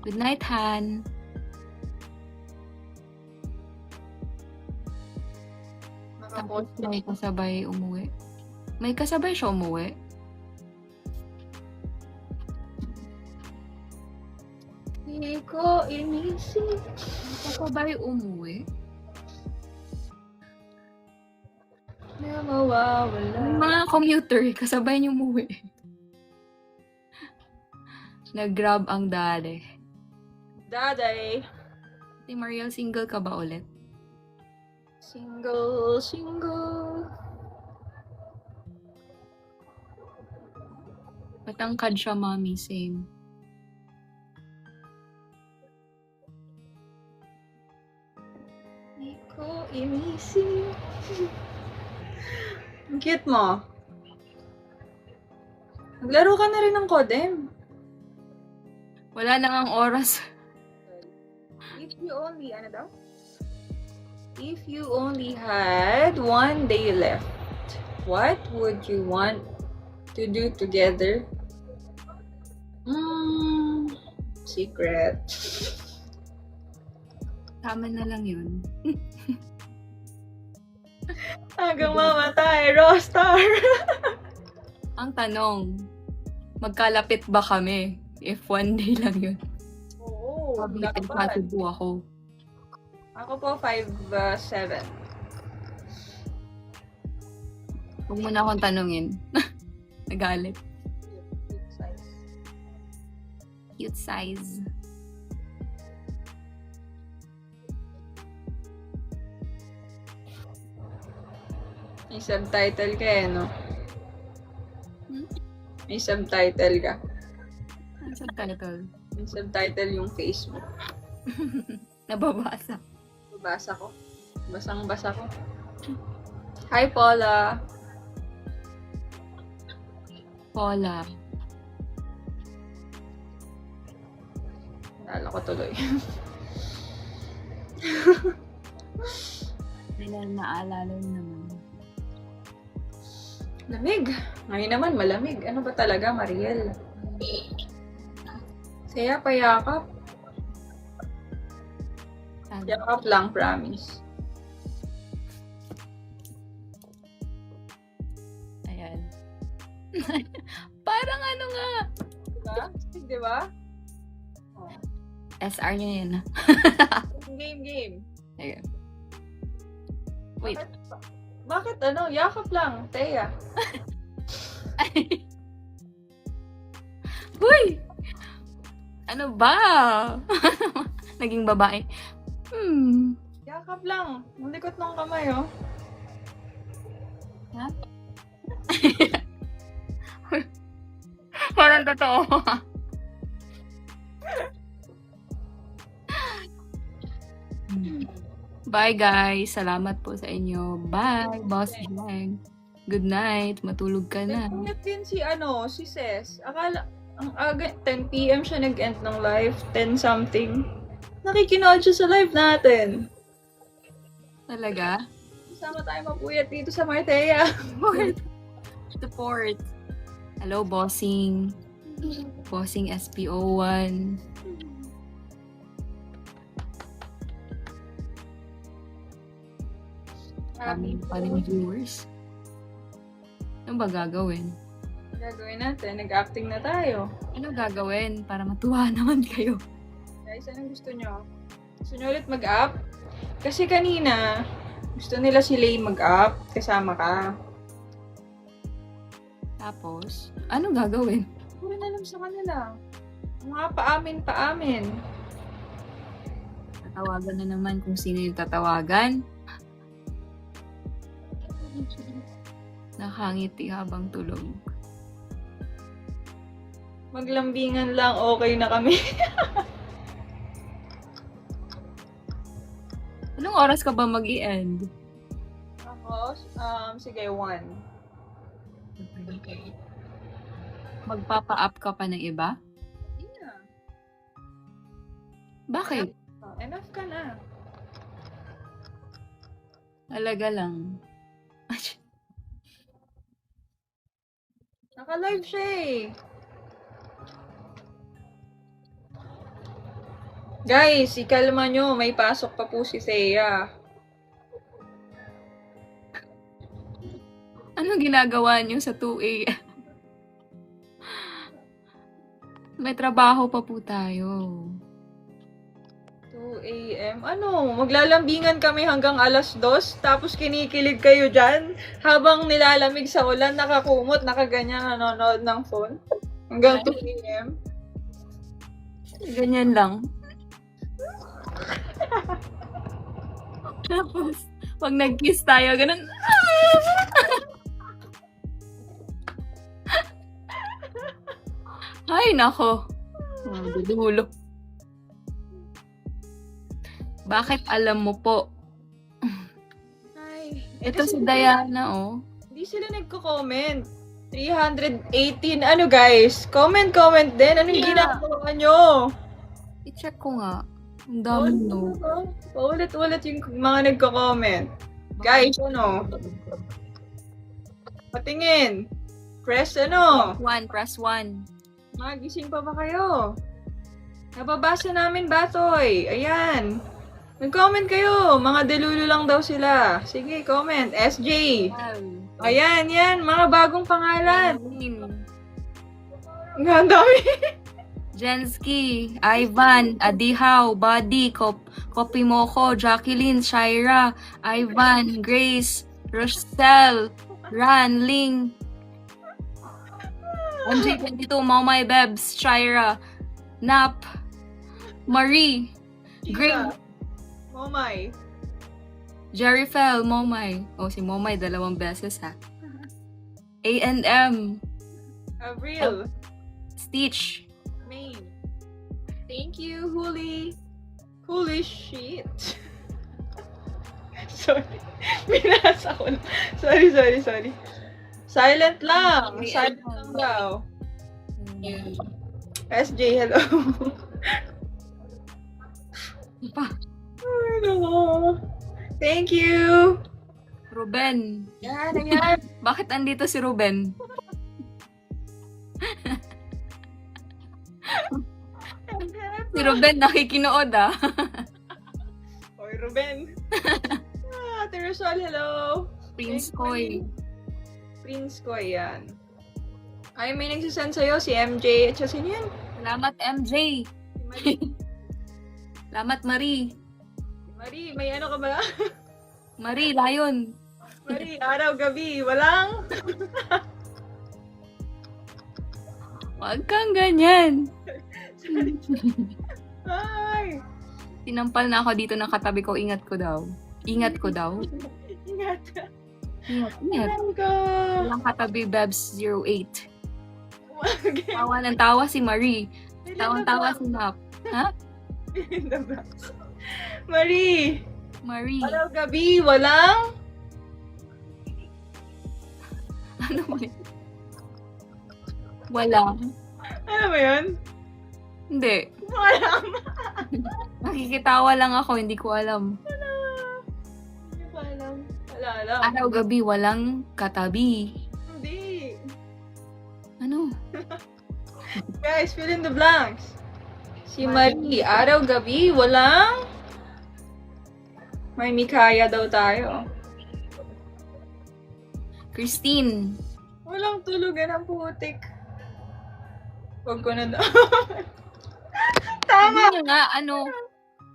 Good night, Han. Tapos Nakapost may kasabay umuwi. May kasabay siya umuwi? Hindi ko inisip. Kasabay umuwi? Na mawawala. Yung mga commuter, kasabay niyo umuwi. Nag-grab ang dali. Daday. Si Mariel, single ka ba ulit? Single. Matangkad siya, mami. Same. Hindi ko inisip. Ang cute mo. Naglaro ka na rin ng Codem. Wala na ngang oras. If you only, ano daw? If you only had one day left, what would you want to do together? Secret. Tama na lang yun. Hanggang mamatay, Rostar! Ang tanong, magkalapit ba kami if one day lang yun? Oo, Pabitin pa dapat. tubo ako. Ako po 5'7". Huwag mo na akong tanungin. Nagalit. Cute size. Cute size. May subtitle ka eh, no? Hmm? May subtitle ka. Ang subtitle. May subtitle yung face mo. Nababasa. Basa ko. Basang-basa ko. Hi, Paula. Paula. Naalala ko tuloy. Naalala naman. Lamig. Ngayon naman, malamig. Ano ba talaga, Mariel? Saya payakap. Yakap lang, promise. Ayan. Parang ano nga. Diba? Diba? Oh. SR niya yan. Game. Ayan. Wait. Bakit ano? Yakap lang, Teya. Uy! Ano ba? Naging babae. Yakap lang. Ang likot ng kamay, oh. Ha? Parang totoo. Bye guys. Salamat po sa inyo. Bye, Boss Blank. Good night. Matulog ka na. Nag-ingat din si Ses. Akala, ang aga, 10 p.m. siya nag-end ng live. 10 something. Nakikinood siya sa live natin. Talaga? Kasama tayo mapuyat dito sa Martea. Support. Hello, Bossing. Bossing SPO1. Kami pa rin viewers. Ano ba gagawin? Gagawin natin. Nag-acting na tayo. Ano gagawin para matuwa naman kayo? Guys, anong gusto nyo? Gusto nyo ulit mag-up? Kasi kanina, gusto nila si Lane mag-up. Kasama ka. Tapos, ano gagawin? Hindi ko rin alam sa kanila. Mga paamin. Tatawagan na naman kung sino yung tatawagan. Nakangiti habang tulog. Maglambingan lang, okay na kami. Anong oras ka ba mag-i-end? Ako, sige, 1. Magpapa-up ka pa ng iba? Yeah. Bakit? Enough ka na. Talaga lang. Naka-live siya eh. Guys, ikalma nyo. May pasok pa po si Thea. Ano ginagawa niyo sa 2 a.m.? May trabaho pa po tayo. 2 a.m. Ano? Maglalambingan kami hanggang alas 2, tapos kinikilig kayo dyan habang nilalamig sa ulan, nakakumot, nakaganyan, nanonood ng phone. Hanggang 2 a.m. Ganyan lang. Tapos, pag nag-kiss tayo, ganun. Ay, nako. Dudulo. Bakit alam mo po? Ay, Ito si Diana, oh. Hindi sila nagko-comment. 318. Ano guys? Comment din. Anong ginagawa nyo? I-check ko nga. Ang dami, no. Paulit-ulit yung mga nagko-comment. Guys, ano? Patingin. Press ano? Press 1. Magising pa ba kayo? Nababasa namin, Batoy. Ayan. Nag-comment kayo. Mga delulu lang daw sila. Sige, comment. SJ. Ayan, yan. Mga bagong pangalan. Ang dami. Jensky, Ivan, Adihaw, Buddy, Kopimoko, Jacqueline, Shaira, Ivan, Grace, Rochelle, Ran, Ling. MJ22, Maumay, Bebs, Shira, Nap, Marie, Grim, Momay. Jerry Fell, Momay. Oh, si Momay, 2 beses ha. A&M, Avril. Stitch, Main. Thank you, Huli. Holy shit. Sorry. Binasa ko na. Sorry. Silent lang. Silent lang daw. SJ, hello. Pa, Hello. Thank you. Ruben. Yan. Bakit andito si Ruben? Si Ruben nakikinood ah. Oy, Ruben. Ate Rosal, hello. Prince Koy. Prince ko, yan. Ay, may nagsisend sa'yo, si MJ. At siya, sino yan? Salamat MJ. Si Marie. Salamat Marie. Marie, may ano ka ba? Marie, Lion. Marie, araw, gabi, walang? Huwag kang ganyan. Ay! Tinampal na ako dito ng katabi ko. Ingat ko daw. Ingat ko daw. Ingat. Ingat. Alam ko. Walang katabi, Bebs 08. Okay. Tawa ng tawa si Marie. Tawang-tawa si Nap. Ha? Marie, Marie. araw, gabi, walang? Ano ba yun? Walang. Ano ba yun? Hindi. Walang. Nakikitawa lang ako. Hindi ko alam. Hindi ko alam. Wala alam. Araw gabi, walang katabi. Hindi. Ano? Guys, fill in the blanks. Si Marie, araw, gabi, walang? May Mikaya daw tayo. Christine. Walang tulugan ang putik. Huwag ko na daw. Tama! Ano nga, ano?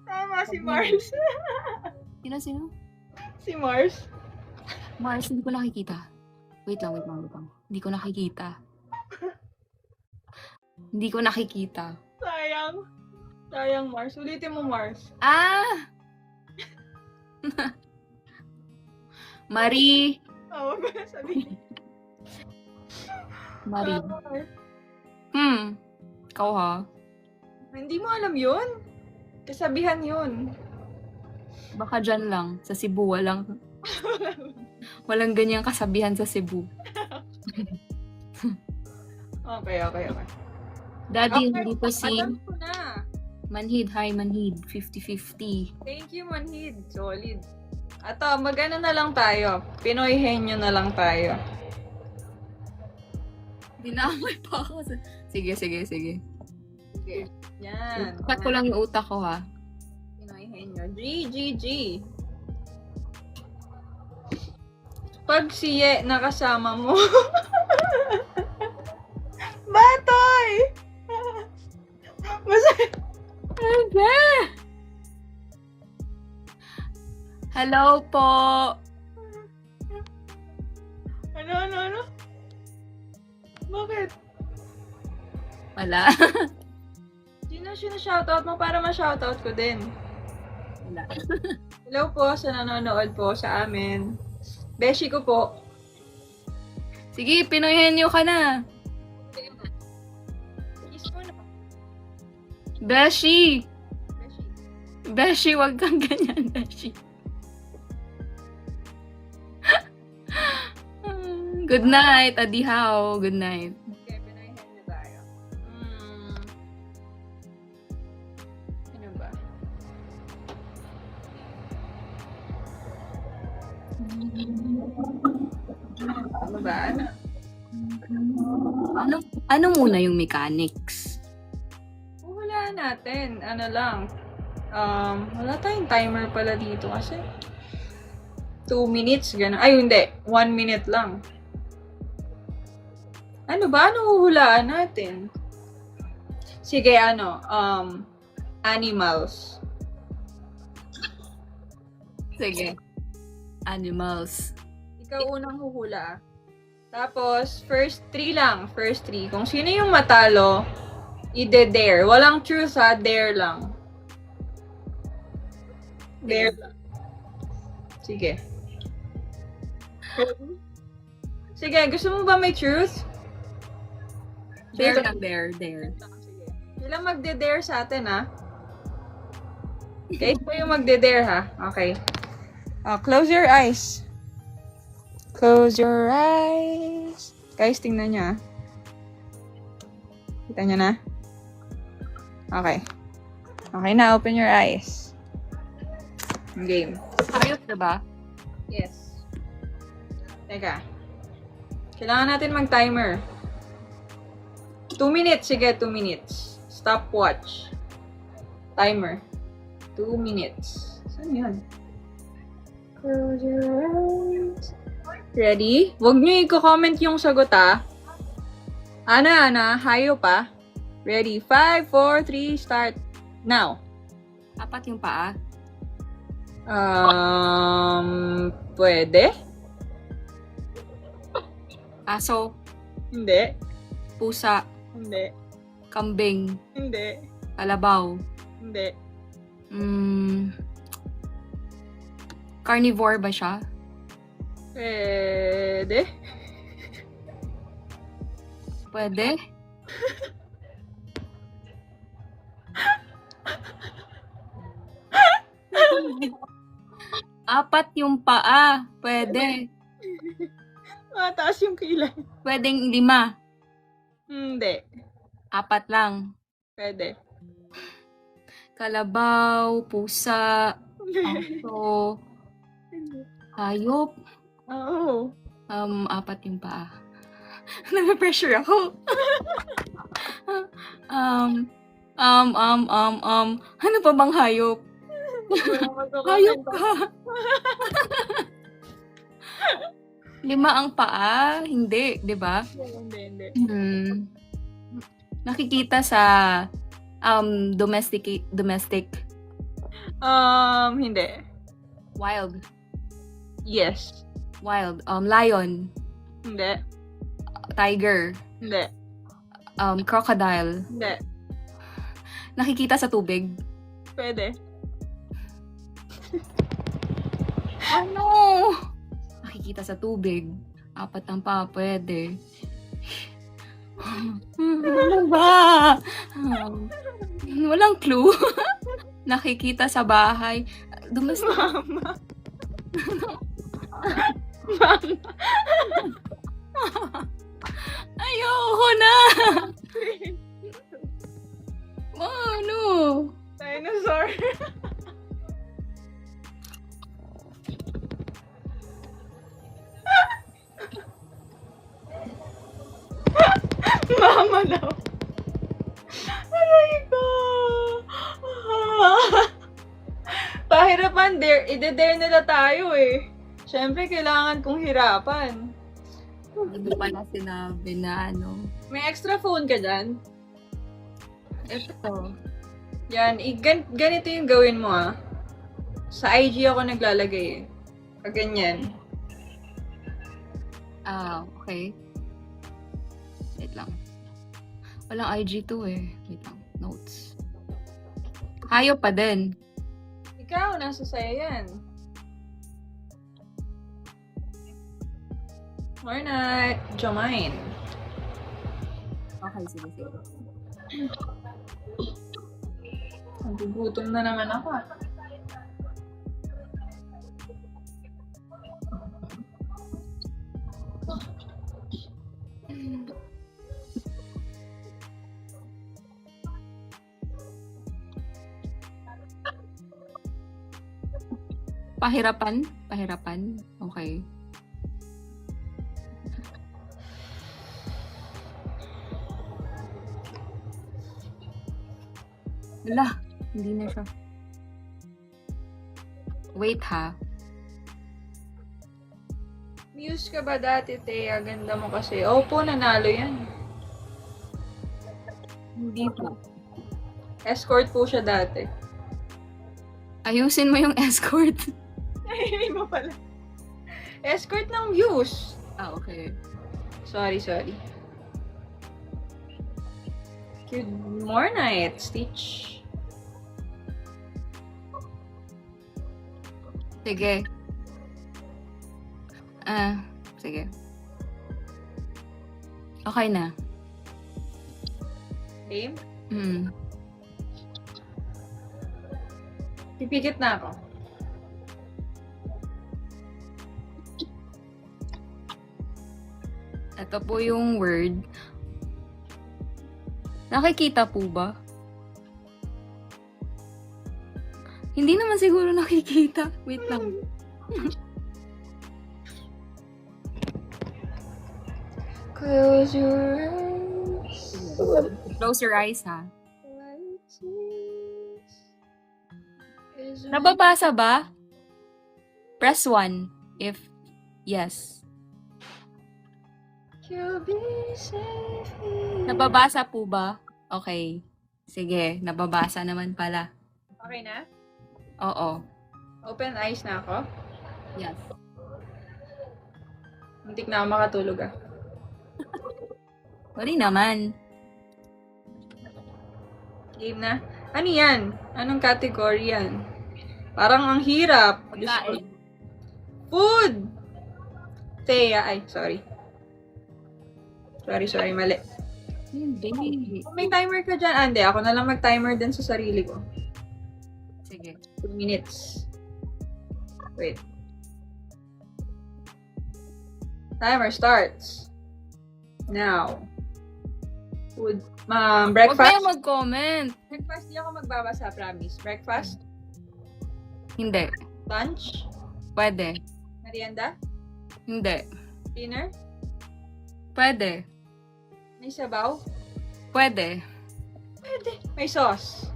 Tama, si Mars. Sino? Si Mars. Mars, hindi ko nakikita. Wait lang. Hindi ko nakikita. Hindi ko nakikita. Sayang, Mars. Ulitin mo, Mars. Ah! Marie. Huwag ko na sabihin. Marie. Ikaw ha? Hindi mo alam yun? Kasabihan yun. Baka dyan lang. Sa Cebu, walang ganyang kasabihan sa Cebu. Okay. Daddy, Okay, dito si alam ko na. Manhid. Hi, Manhid. 50-50. Thank you, Manhid. Solid. Ato, mag-ano na lang tayo. Pinoy henyo na lang tayo. Dinamay pa ako. Sige. Okay. Yan. Cut ko lang yung utak ko ha. Pinoy henyo. G. Pag si Ye nakasama mo. Batoy! Masaya. Hello po! Ano? Bakit? Wala. Sino shoutout mo para ma-shoutout ko din? Wala. Hello po sa nanonood po sa amin. Beshi ko po. Sige, Pinoyhenyo ka na. Kiss mo na. Beshi! Beshi. Beshi, wag kang ganyan, Beshi. Good night, Adihaw. Good night. Okay, Pinoy henyo tayo. Ano ba? Ano ba? Ano muna yung mechanics? Wala natin. Ano lang. Wala tayong timer pala dito kasi. 2 minutes, gano'n. Ay, hindi. 1 minute lang. Ano ba? Ano huhulaan natin? Sige, animals. Sige. Animals. Ikaw unang huhula. Tapos, first 3 lang. First 3. Kung sino yung matalo, ide-dare. Walang truth ha, dare lang. Dare lang. Sige. Sige, gusto mo ba may truth? Dare lang, dare. Sige. Sila magde-dare sa atin, ha? Okay, ito yung magde-dare, ha? Okay. Close your eyes. Close your eyes. Guys, tingnan nyo, ha? Kita nyo na? Okay. Okay na, open your eyes. Game. Ayos, diba? Yes. Teka. Kailangan natin mag-timer. 2 minutes. Sige, 2 minutes. Stopwatch. Timer. 2 minutes. Saan yun? Close your eyes. Ready? Huwag nyo i-comment yung sagot, ha? Ana, hayo pa. Ready? 5, 4, 3, start. Now. Apat yung paa. Pwede? Aso, Hindi. pusa, Hindi. kambing, Hindi. kalabaw. Hindi. Carnivore ba siya? Pwede. Pwede? Apat yung paa. Pwede. Mataas yung kilay. Pwedeng 5. Hindi. Apat lang. Pwede. Kalabaw, pusa, aso, hayop. Oo. Apat yung paa. Nag-pressure ako. Ano pa bang hayop? Hayop ka. 5 ang paa? Hindi, di ba? Hindi. Nakikita sa domestic Hindi. wild Yes. lion, Hindi. tiger, Hindi. crocodile. Hindi. Nakikita sa tubig. Pwede. Ano? Nakikita sa tubig. 4 ang paa, pwede. Ano ba? Walang clue. Nakikita sa bahay. Domestic. Mama. Ayoko na. Ano? Dinosaur. Mama daw. Aray ko. Pahirapan, ide-dare nila tayo eh. Siyempre, kailangan kong hirapan. Hindi pala sinabi na ano. May extra phone ka dyan? Ito. Yan, ganito yung gawin mo ah. Sa IG ako naglalagay eh. Ganyan. Okay. Wait lang. Walang IG to eh. Wait lang. Notes. Hayop pa din. Ikaw, nasa saya yan. Or not, Jamain. Okay, sige. Nagugutom na naman ako. Pahirapan? Okay. Wala. Hindi na siya. Wait ha. Muse ka ba dati, Thea? Ganda mo kasi. Opo, nanalo yan. Hindi po. Escort po siya dati. Ayusin mo yung escort. Ay, mo pala. Escort ng views. Ah, okay. Sorry. Good morning, Stitch. Sige. Sige. Okay na. Game? Hmm. Pipikit na ako. Ito po yung word. Nakikita po ba? Hindi naman siguro nakikita. Wait lang. Close your eyes. Close your eyes, ha? Is Nababasa ba? Press 1 if yes. You'll be safe here. Nababasa po ba? Okay. Sige, nababasa naman pala. Okay na? Oo. Open eyes na ako. Yes. Muntik na ako makatulog ah. Wali naman. Game na. Ano yan? Anong category yan? Parang ang hirap. Diyos ko. Pagkain. Food! Thea. Ay, sorry. Sorry, mali. Hindi. Kung may timer ka dyan, hindi. Ako na lang mag-timer din sa sarili ko. Sige. 2 minutes. Wait. Timer starts. Now. Food. Huwag Breakfast? kayo mag-comment. Breakfast, di ako magbabasa, promise. Breakfast? Hindi. Lunch? Pwede. Merienda? Hindi. Dinner? Pwede. May sabaw? Pwede. Pwede. May sauce?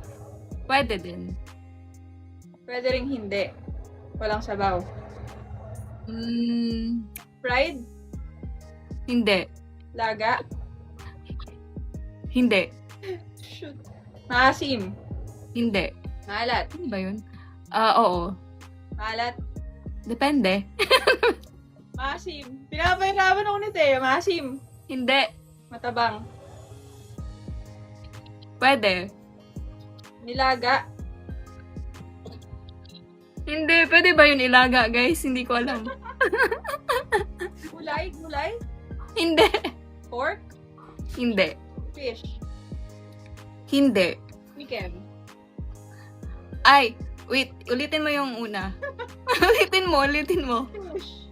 Pwede din. Pwede ring hindi. Walang sabaw. Fried? Hindi. Laga? Hindi. Shoot. Maasim? Hindi. Maalat? Ano ba yun? Oo. Maalat? Depende. Maasim. Pinapahirapan ako ni Teo. Maasim. Hindi. Matabang. Pwede. Nilaga? Hindi. Pwede ba yun ilaga, guys? Hindi ko alam. Gulay? Hindi. Pork? Hindi. Fish? Hindi. Chicken? Ay, wait. Ulitin mo yung una. ulitin mo. Fish?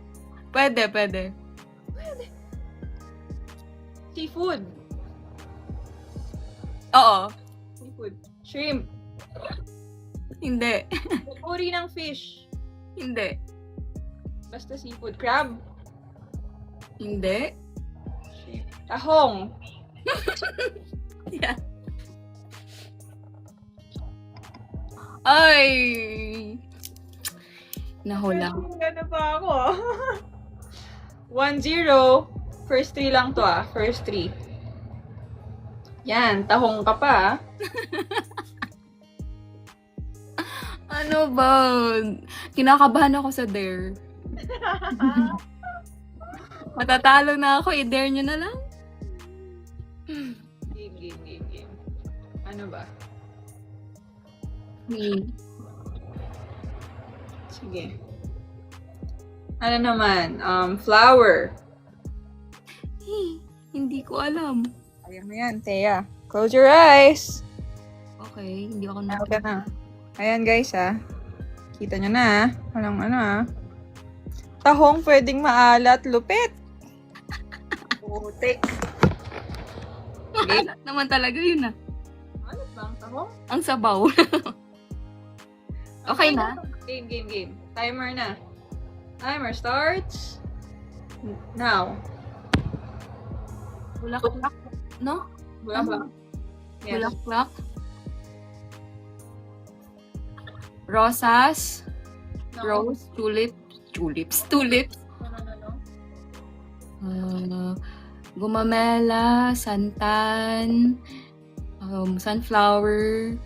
Pwede. Seafood? Oo. Seafood. Shrimp? Hindi. Uri ng fish? Hindi. Basta seafood. Crab? Hindi. Shrimp. Tahong? Yeah. Ay! Nahula. Gano'n pa ako. 1-0. First 3 lang to ah. First 3. Yan. Tahong ka pa ah. Ano ba? Kinakabahan ako sa dare. Matatalo na ako. I-dare nyo na lang. Game. Ano ba? Sige. Ano naman? Flower. Hindi ko alam. Ayan mo yan, Thea. Close your eyes. Okay, hindi ako na. Okay na. Ayan guys ah. Kita nyo na ah. Walang ano ah. Tahong pwedeng maalat. Lupit. Putik. Okay. Alat naman talaga yun ah. Ano ba ang tahong? Ang sabaw. Okay na? Game. Timer na. Timer starts now. Bulaklak. No? Bulaklak. Yes. Bulaklak. Rosas. No. Rose. Tulips. No. Gumamela. Santan. Sunflower.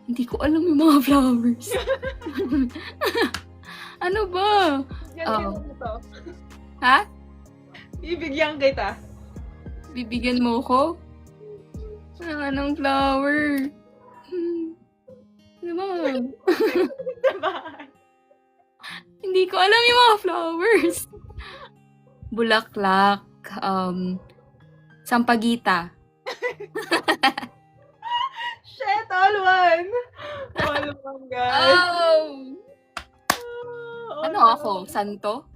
Hindi ko alam yung mga flowers. Ano ba? Bibigyan Oo. kita nito. Ha? Bibigyan kita. Bibigyan mo ko? Anong flower? Ano ba? Diba? Hindi ko alam yung mga flowers. Bulaklak. Sampagita. Shit, all one. All one, guys. Oh! All Ano one. ako? Santo?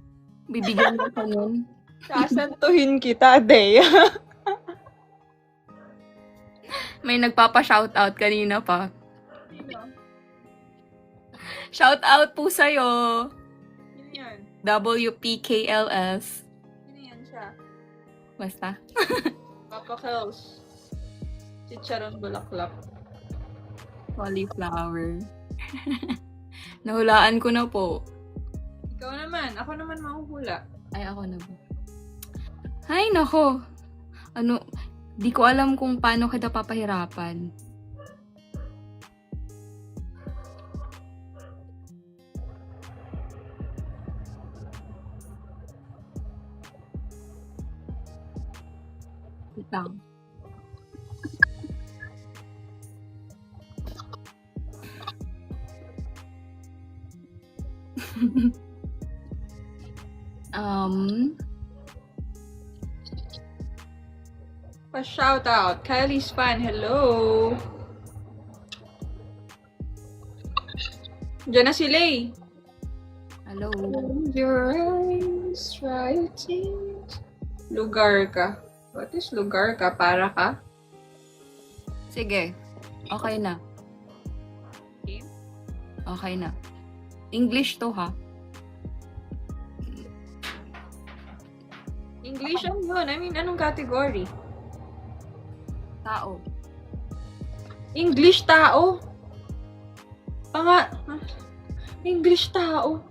Bibigyan mo ko nun? Sasantuhin kita, Dea. May nagpapa-shoutout kanina pa. Sino? Shoutout po sa'yo. Sino yan? WPKLS. Sino yan siya? Basta. Papa Kels. Chicharon bulaklak. Cauliflower. Nahulaan ko na po. Ikaw naman. Ako naman mahuhula. Ay, ako na ba? Ay, nako. Ano, di ko alam kung paano kita papahirapan. Wait lang. um, Pa-shout out. Kylie's fan. Hello. Diyan na si Lay. hello. Your eyes try to change. Lugar ka. What is lugar ka? Para ka? Sige. Okay na. Okay. Okay na. English to, ha? English ano yun? I mean, anong category? Tao. English tao. English tao.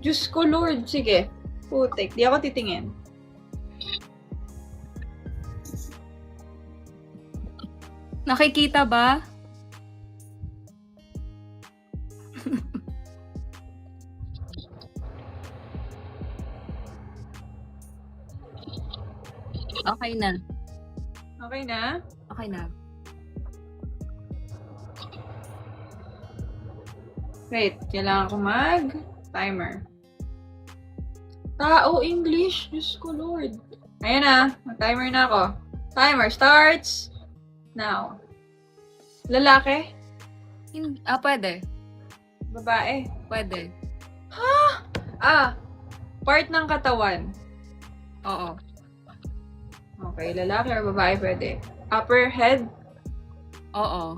Diyos ko, Lord. Sige. Putik. Di ako titingin. Nakikita ba? Okay na. Okay na? Okay na. Wait. Kailangan ko mag-timer. Tao, English. Diyos ko, Lord. Ayan na. Mag-timer na ako. Timer starts now. Lalaki? Pwede. Babae? Pwede. Part ng katawan. Oo. Okay, lalaki or babae pwede. Upper head? Oo.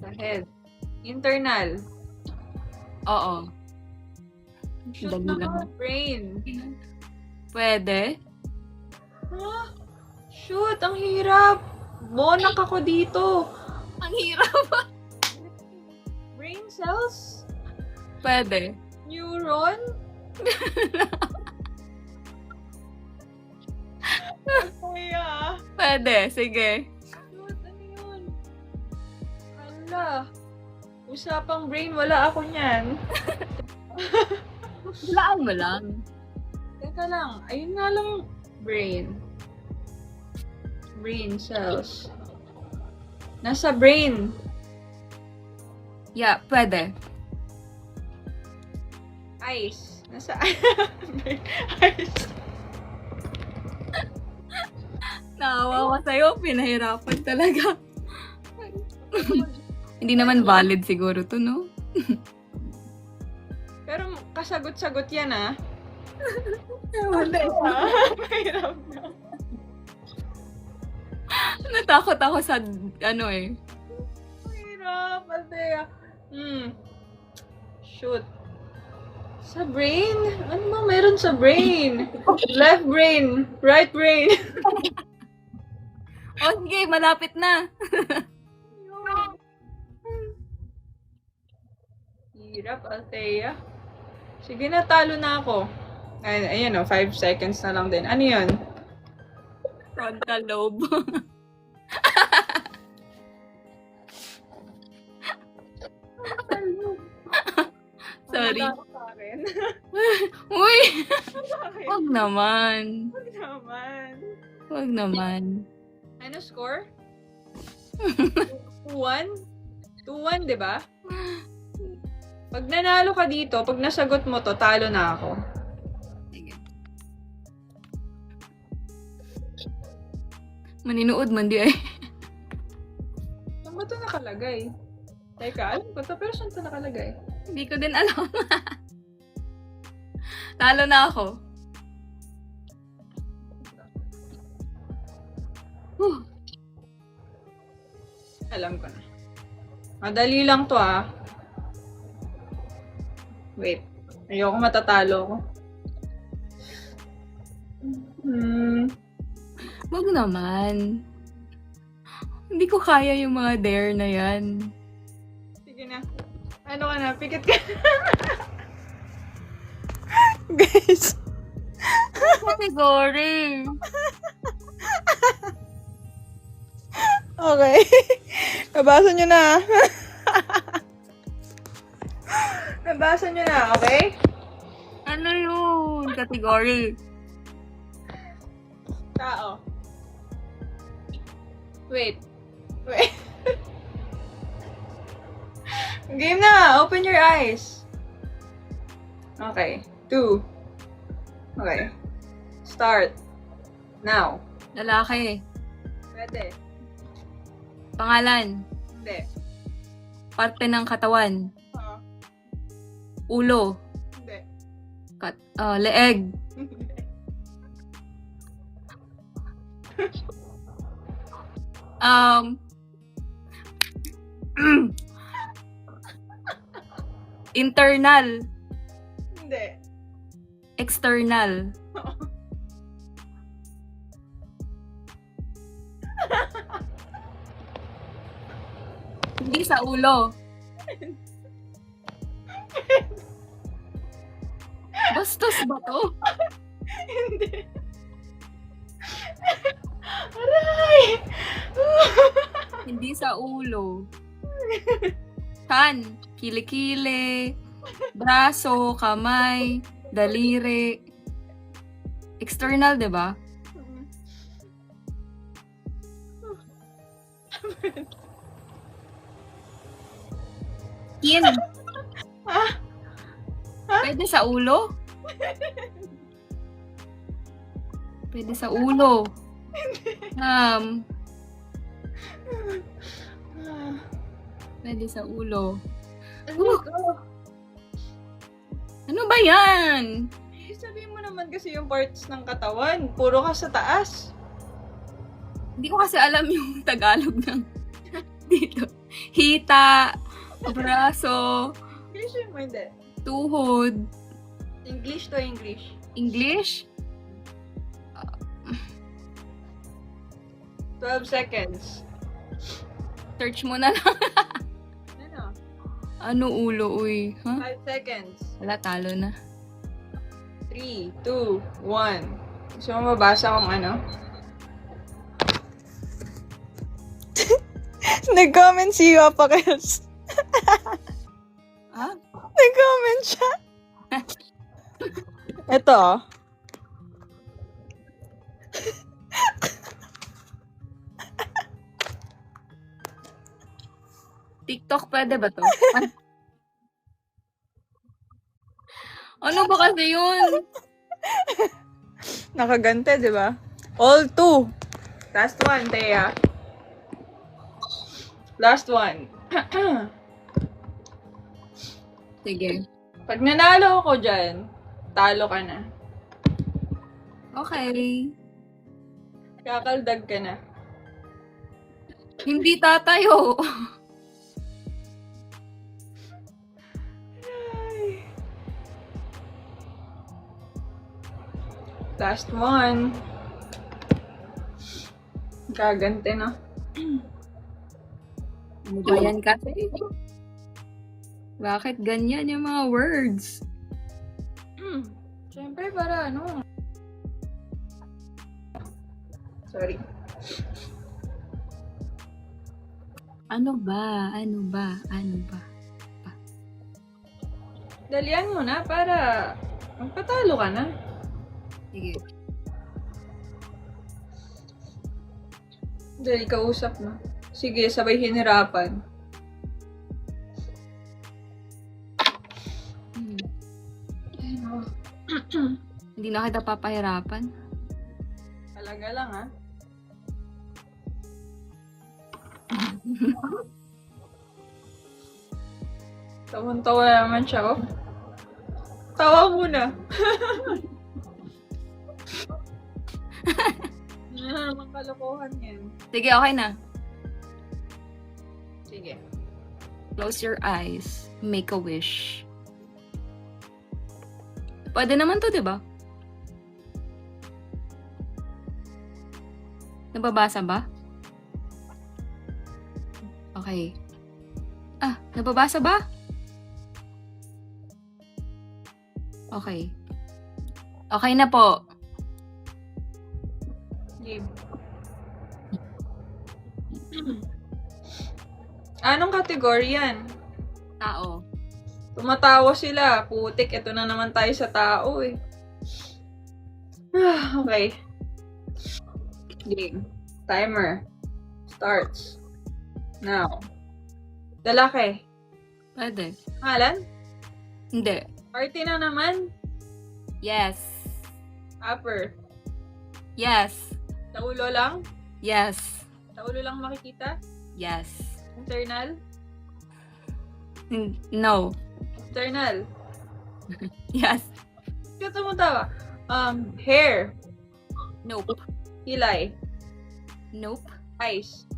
Sa head. Internal? Oo. Shoot Dali na lang. ka, brain. Pwede. Shoot, ang hirap. Bonak ako dito. Ang hirap. Brain cells? Pwede. Neuron? Kaya. Pwede. Sige. Shoot, ano yun? Ala. Usapang brain, wala ako niyan. Hulaan mo lang. Teka lang, ayun nga lang, brain. Brain cells. Nasa brain. Yeah, pwede. Eyes. Nasa eyes. Naawa ko sa'yo. Pinahirapan talaga. Hindi naman valid siguro to, no? Pero kasagot-sagot yan, ah. Wala. Mahirap na. Natakot ako sa, Mahirap, Althea. Shoot. Sa brain? Ano ba meron sa brain? Left brain. Right brain. O, sige, malapit na. Hirap, Althea. Sige na, talo na ako. Ayan o, 5 seconds na lang din. Ano yun? Frontal lobe. Sorry. Ano rin. Uy! Bakit? Wag naman. Huwag naman. Wag naman. Ano score? 2-1? 2-1, di ba? Pag nanalo ka dito, pag nasagot mo to, talo na ako. Sige. Maninuod man di ay. Saan ba ito nakalagay? Teka, alam ko to, pero saan ito nakalagay? Hindi ko din alam. Talo na ako. Whew. Alam ko na. Madali lang to ah. Wait. Ayoko matatalo ko. Wag naman. Hindi ko kaya yung mga dare na yan. Sige na. Ano ka na? Pikit ka. Guys. Category. Okay. Nabasa nyo na. Nabasa nyo na, okay? Ano yun? Category. Tao. Wait. Wait. Game na! Open your eyes. Okay. 2. Okay. Start. Now. Lalaki. Pwede. Pangalan. Hindi. Parte ng katawan. Oo. Ulo. Hindi. Leeg. Hindi. Internal. Hindi. External. Hindi sa ulo. Bastos ba to? Hindi. Aray! Hindi sa ulo. Chan, kilikili, braso, kamay, daliri. External, 'di ba? Skin. Ah? Pwede sa ulo? Pwede sa ulo. Pwede sa ulo. Ano ba yan? Sabihin mo naman kasi yung parts ng katawan. Puro ka sa taas. Hindi ko kasi alam yung Tagalog ng dito. Hita, braso, English mo hindi. tuhod, English to English. English? 12 seconds. Search mo na lang. Ano? Ano ulo, uy? Huh? 5 seconds. Wala, talo na. 3, 2, 1. Gusto mo mabasa kung ano? Nag-comment si Apakels. Ah? Nag-comment siya. Ito. TikTok pwede ba to? Ano ba kasi yun? Nakagante, di ba? All 2. Last one, Thea. Last one. Sige. Pag nanalo ako dyan, talo ka na. Okay. Kakaldag ka na. Hindi tatayo. Last one. Gagante na. Ano ba yan kasi? Bakit ganyan yung mga words? Siyempre, para ano. Sorry. Ano ba? Ano ba? Ano ba? Dalian mo na para magpatalo ka na. Sige. Dali, kausap na. Sige, sabay hinirapan. Ayun, oh. Hindi na kita papahirapan. Talaga lang, ha? Tawang-tawa naman siya, oh. Tawa muna. Mga kalokohan yan. Sige, okay na. Sige. Close your eyes. Make a wish. Pwede naman to, di ba? Nababasa ba? Okay. Ah, nababasa ba? Okay. Okay na po. Game. Anong kategory yan? Tao. Tumatawa sila. Putik, ito na naman tayo sa tao eh. Okay. Game. Timer. Starts. Now. Lalaki. Pwede. Pangalan? Hindi. Party na naman. Yes. Upper. Yes. Sa ulo lang? Yes. Sa ulo lang makikita? Yes. Internal? No. Internal. Yes. Kaya tumatawa. Hair. Nope. Kilay. Nope. Eyes.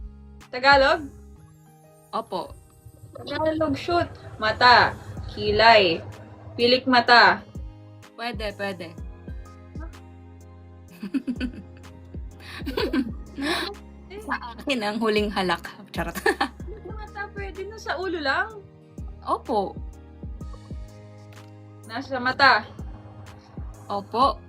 Tagalog? Opo. Tagalog, shoot. Mata. Kilay. Pilik mata. Pwede, pwede. Sa akin ang huling halak. Charot. Mata, pwede na sa ulo lang. Opo. Nasa mata. Opo.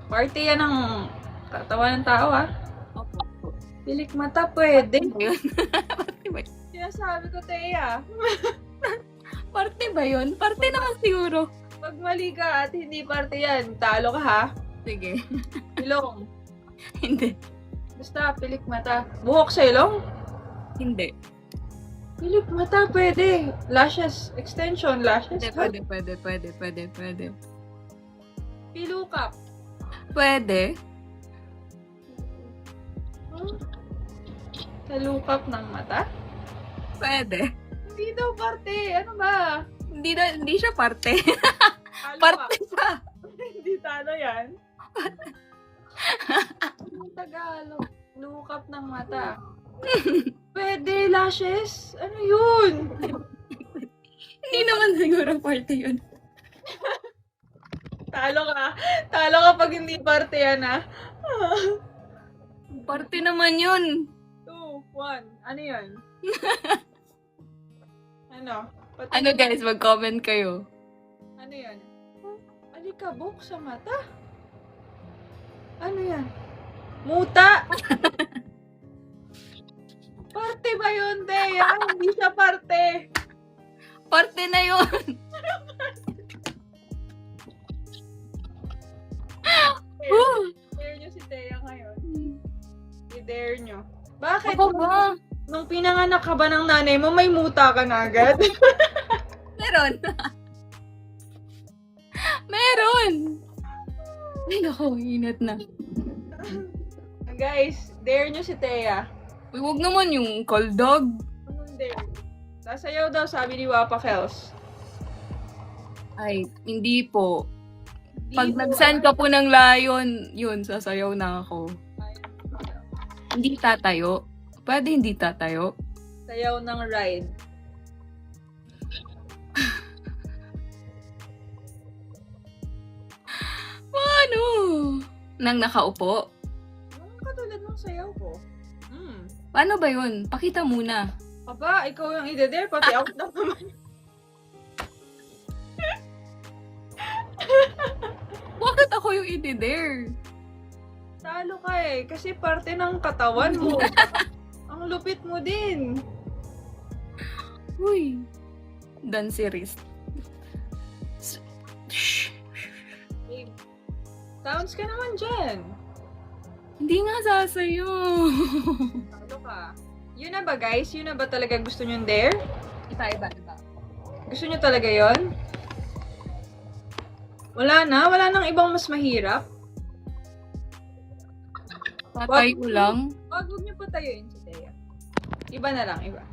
Party yan ng katawan ng tao, ah. Opo. Pilik mata, pwede. Ayun. Parte ba yun? Sinasabi ko, Teya. Parte ba yun? Parte naman siguro. Pag mali ka at hindi parte yan, talo ka, ha? Sige. Ilong. Hindi. Basta, pilik mata. Buhok sa ilong? Hindi. Pilik mata, pwede. Lashes. Extension, lashes. Pwede, pwede, pwede, pwede, pwede. Pilukap. Pwede. Talukap ng mata? Pwede. Hindi daw parte. Ano ba? Hindi siya parte. Talo Parte ka. pa. Hindi talo yan. Anong Tagalog? Lukap ng mata. Pwede, lashes? Ano yun? Hindi naman siguro parte yun. Talo ka. Talo ka pag hindi parte yan, ha? Parte naman yun. 2, 1. Ano yun? Ano? Ano guys, mag-comment kayo. Ano yan? Alikabok sa mata? Ano yan? Muta? Parte ba yun, Teya? Hindi siya parte. Parte na yun. I-dare nyo si Teya ngayon. I-dare nyo. Bakit? Ako ba? Nung pinanganak ka ba ng nanay mo, may muta ka na agad? Meron. Meron. Ay, naku, inat na. Guys, dare nyo si Teya. Uy, huwag naman yung cold dog. Anong dare? Sasayaw daw, sabi ni Wapa Kels. Ay, hindi po. Di Pag po, nag-send ka po ng layon, yun, sasayaw na ako. Hindi tatayo. Pwede hindi tatayo. Sayaw ng ride. Ano? Nang nakaupo? Anong katulad ng sayaw ko? Paano ba yun? Pakita muna. Aba, ikaw yung ide-dare, pati out na naman. Bakit ako yung i-dare? Talo ka eh, kasi parte ng katawan mo. Ang lupit mo din. Uy. Dan si Riz. Babe, sounds ka naman dyan. Hindi nga sasayo. Ano ka? Yun na ba guys? Yun na ba talaga gusto nyo dare? Iba. Gusto nyo talaga yon? Wala nang ibang mas mahirap. Patay ko lang. Huwag nyo patayuin si Thea. Iba na lang, iba.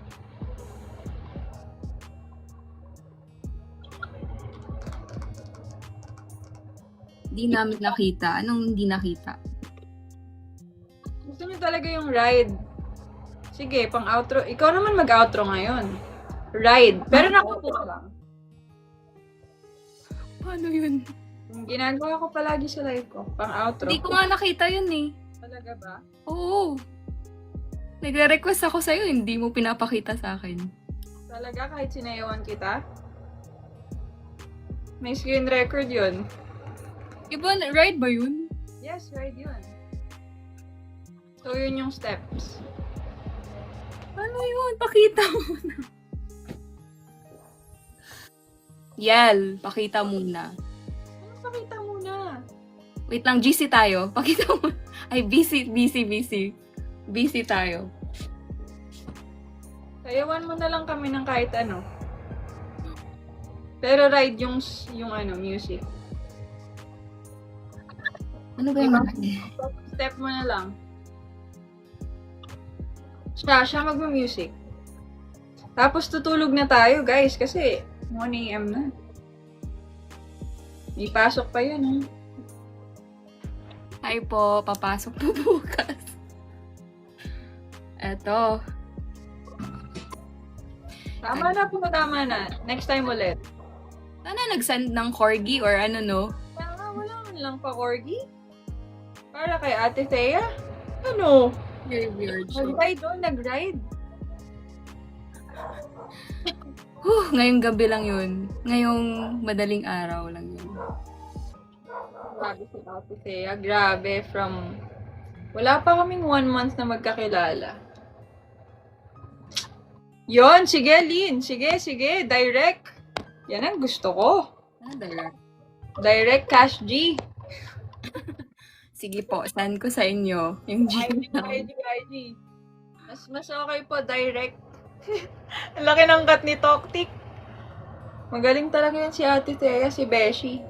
Di namin nakita. Anong hindi nakita? Gusto nyo talaga yung ride. Sige, pang outro. Ikaw naman mag-outro ngayon. Ride. Pero nakupo ka lang. Paano yun? Yung ginagawa ko palagi sa live ko. Pang outro. Hindi ko nga nakita yun eh. Talaga ba? Oo. Nagre-request ako sa'yo, hindi mo pinapakita sa akin. Talaga kahit sinayawan kita? May screen record yun. Iba, ride ba yun? Yes, ride yun. So, yun yung steps. Ano yun? Pakita mo na. Yel, pakita muna. Ano pakita muna? Wait lang, GC tayo. Pakita mo. Ay, busy tayo. Sayawan mo na lang kami ng kahit ano. Pero ride yung ano, music. Ano ba yung Step mo na lang. Siya magma-music. Tapos tutulog na tayo, guys, kasi 1 AM na. May pasok pa yan, Hi po, papasok po bukas. Eto. Tama na. Next time ulit. Sana nag-send ng corgi or ano no? Wala man lang pa, Corgi. Para kay Ate Thea? Ano? Very weird. Nag-ride. Ngayong gabi lang yun. Ngayong madaling araw lang yun. Grabe si Ate Thea. Grabe. Wala pa kaming 1 month na magkakilala. Yon, sige, Lynn. Sige. Direct. Yan ang gusto ko. Ano direct? Direct Cash G. Sige po, send ko sa inyo yung Gmail. IG. Mas okay po, direct. Ang laki ng cut ni Toktik. Magaling talaga yan si Ate Thea, si Beshi.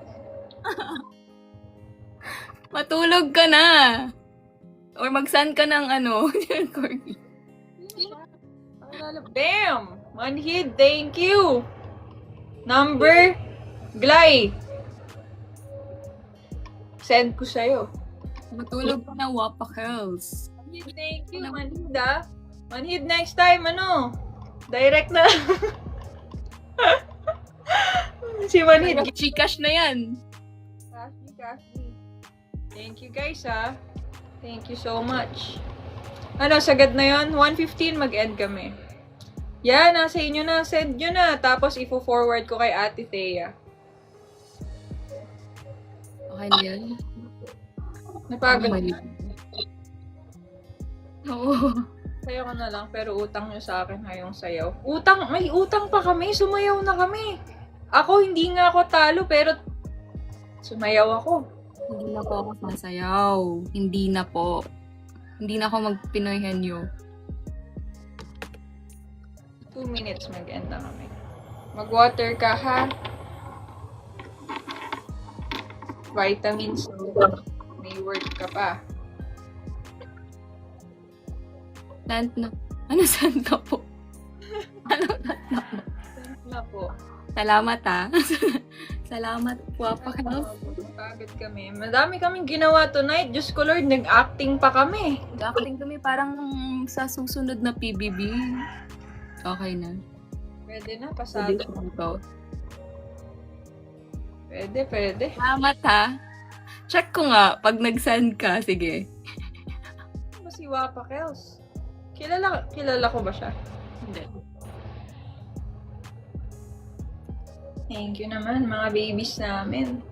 Matulog ka na! Or mag-send ka ng ano, corgi. Bam! Manhid, thank you! Number, Glay. Send ko sa'yo. Matulog ka na, Wapa Girls. Manhid, thank you, Manhid ah. Manhid, next time, direct na. Si Manhid. Gcash na yan. Cashy. Thank you guys Thank you so much. Sagad na yon 1:15 mag-end kami. Yan, nasa inyo na. Send nyo na. Tapos, ifo-forward ko kay Ate Thea. Okay na yan. Napagod. Oo. Sayo ko na lang, pero utang nyo sa akin ngayong sayaw. May utang pa kami. Sumayaw na kami. Ako, hindi nga ako talo, pero sumayaw ako. Hindi na po ako sasayaw. Hindi na po. Hindi na ako mag-Pinoy Henyo. 2 minutes mag-end na kami. Mag-water ka, ha? Vitamins. May work ka pa. Send na. Ano send na po? Ano send na po? Thank na po. Salamat Salamat po, Girls. Pagod kami. Madami kaming ginawa tonight. Diyos ko Lord, nag-acting pa kami. Nag-acting kami parang sa susunod na PBB. Okay na. Pwede na, pasado. Pwede. Salamat Check ko nga, pag nag-send ka, sige. Ano ba si Wapa Kels? Kilala ko ba siya? Hindi. Thank you naman, mga babies namin.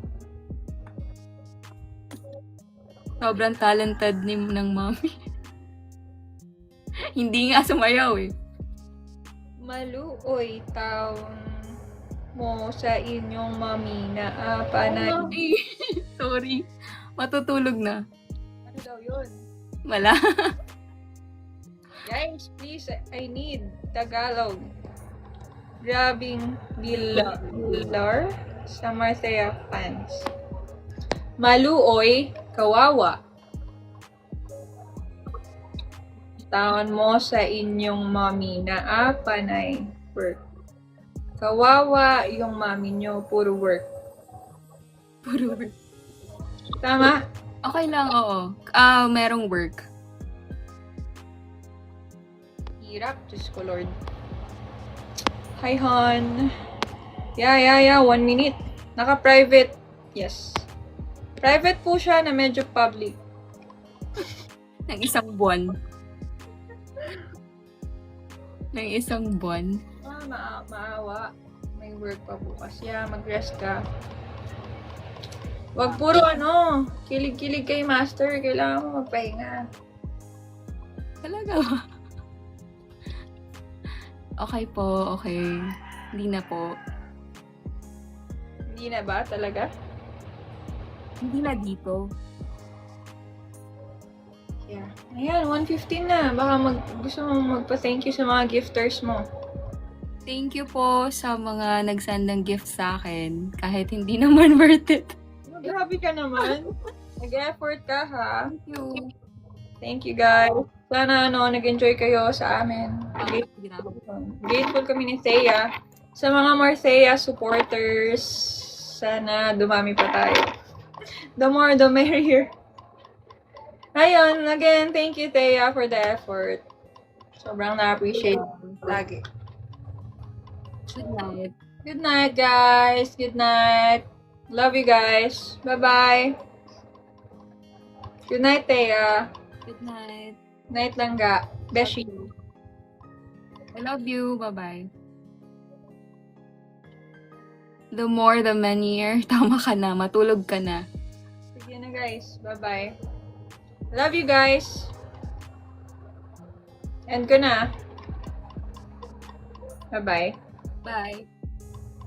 Sobrang talented ng mommy. Hindi nga sumayaw eh. Maluoy Town. mo sa inyong mami na panay. Sorry. Matutulog na. Ano daw yun? Wala. Guys, please, I need Tagalog. Grabing bilar sa Marthea fans. Maluoy, kawawa. Taon mo sa inyong mami na panay work. Kawawa yung mami nyo, puro work. Puro work. Tama? Okay lang, oo. Merong work. Hirap, Diyos ko Lord. Hi, hon. Yeah. 1 minute. Naka-private. Yes. Private po siya na medyo public. Ng isang buwan. Ng isang buwan. Maawa. May work pa bukas. Yeah, mag-rest ka. Wag puro kilig-kilig kay master. Kailangan mo magpahinga. Talaga ba? Okay po, okay. Hindi na po. Hindi na ba talaga? Hindi na dito. Yeah. Ayan, 1:15 na. Baka gusto mo magpa-thank you sa mga gifters mo. Thank you po sa mga nagsend ng gift sa akin. Kahit hindi naman worth it. Grabe ka naman. Nag-effort ka, ha? Thank you. Thank you, guys. Sana, nag-enjoy kayo sa amin. Grateful kami ni Thea. Sa mga Marthea supporters, sana dumami pa tayo. The more, the merrier. Ayun, again, thank you, Thea, for the effort. Sobrang na-appreciate lagi. Good night. Good night, guys. Good night. Love you guys. Bye-bye. Good night, Thea. Good night. Night lang ga. Beshi. I love you. Bye-bye. The more, the merrier. Tama ka na. Matulog ka na. Sige na, guys. Bye-bye. Love you, guys. End ko na. Bye-bye. Bye.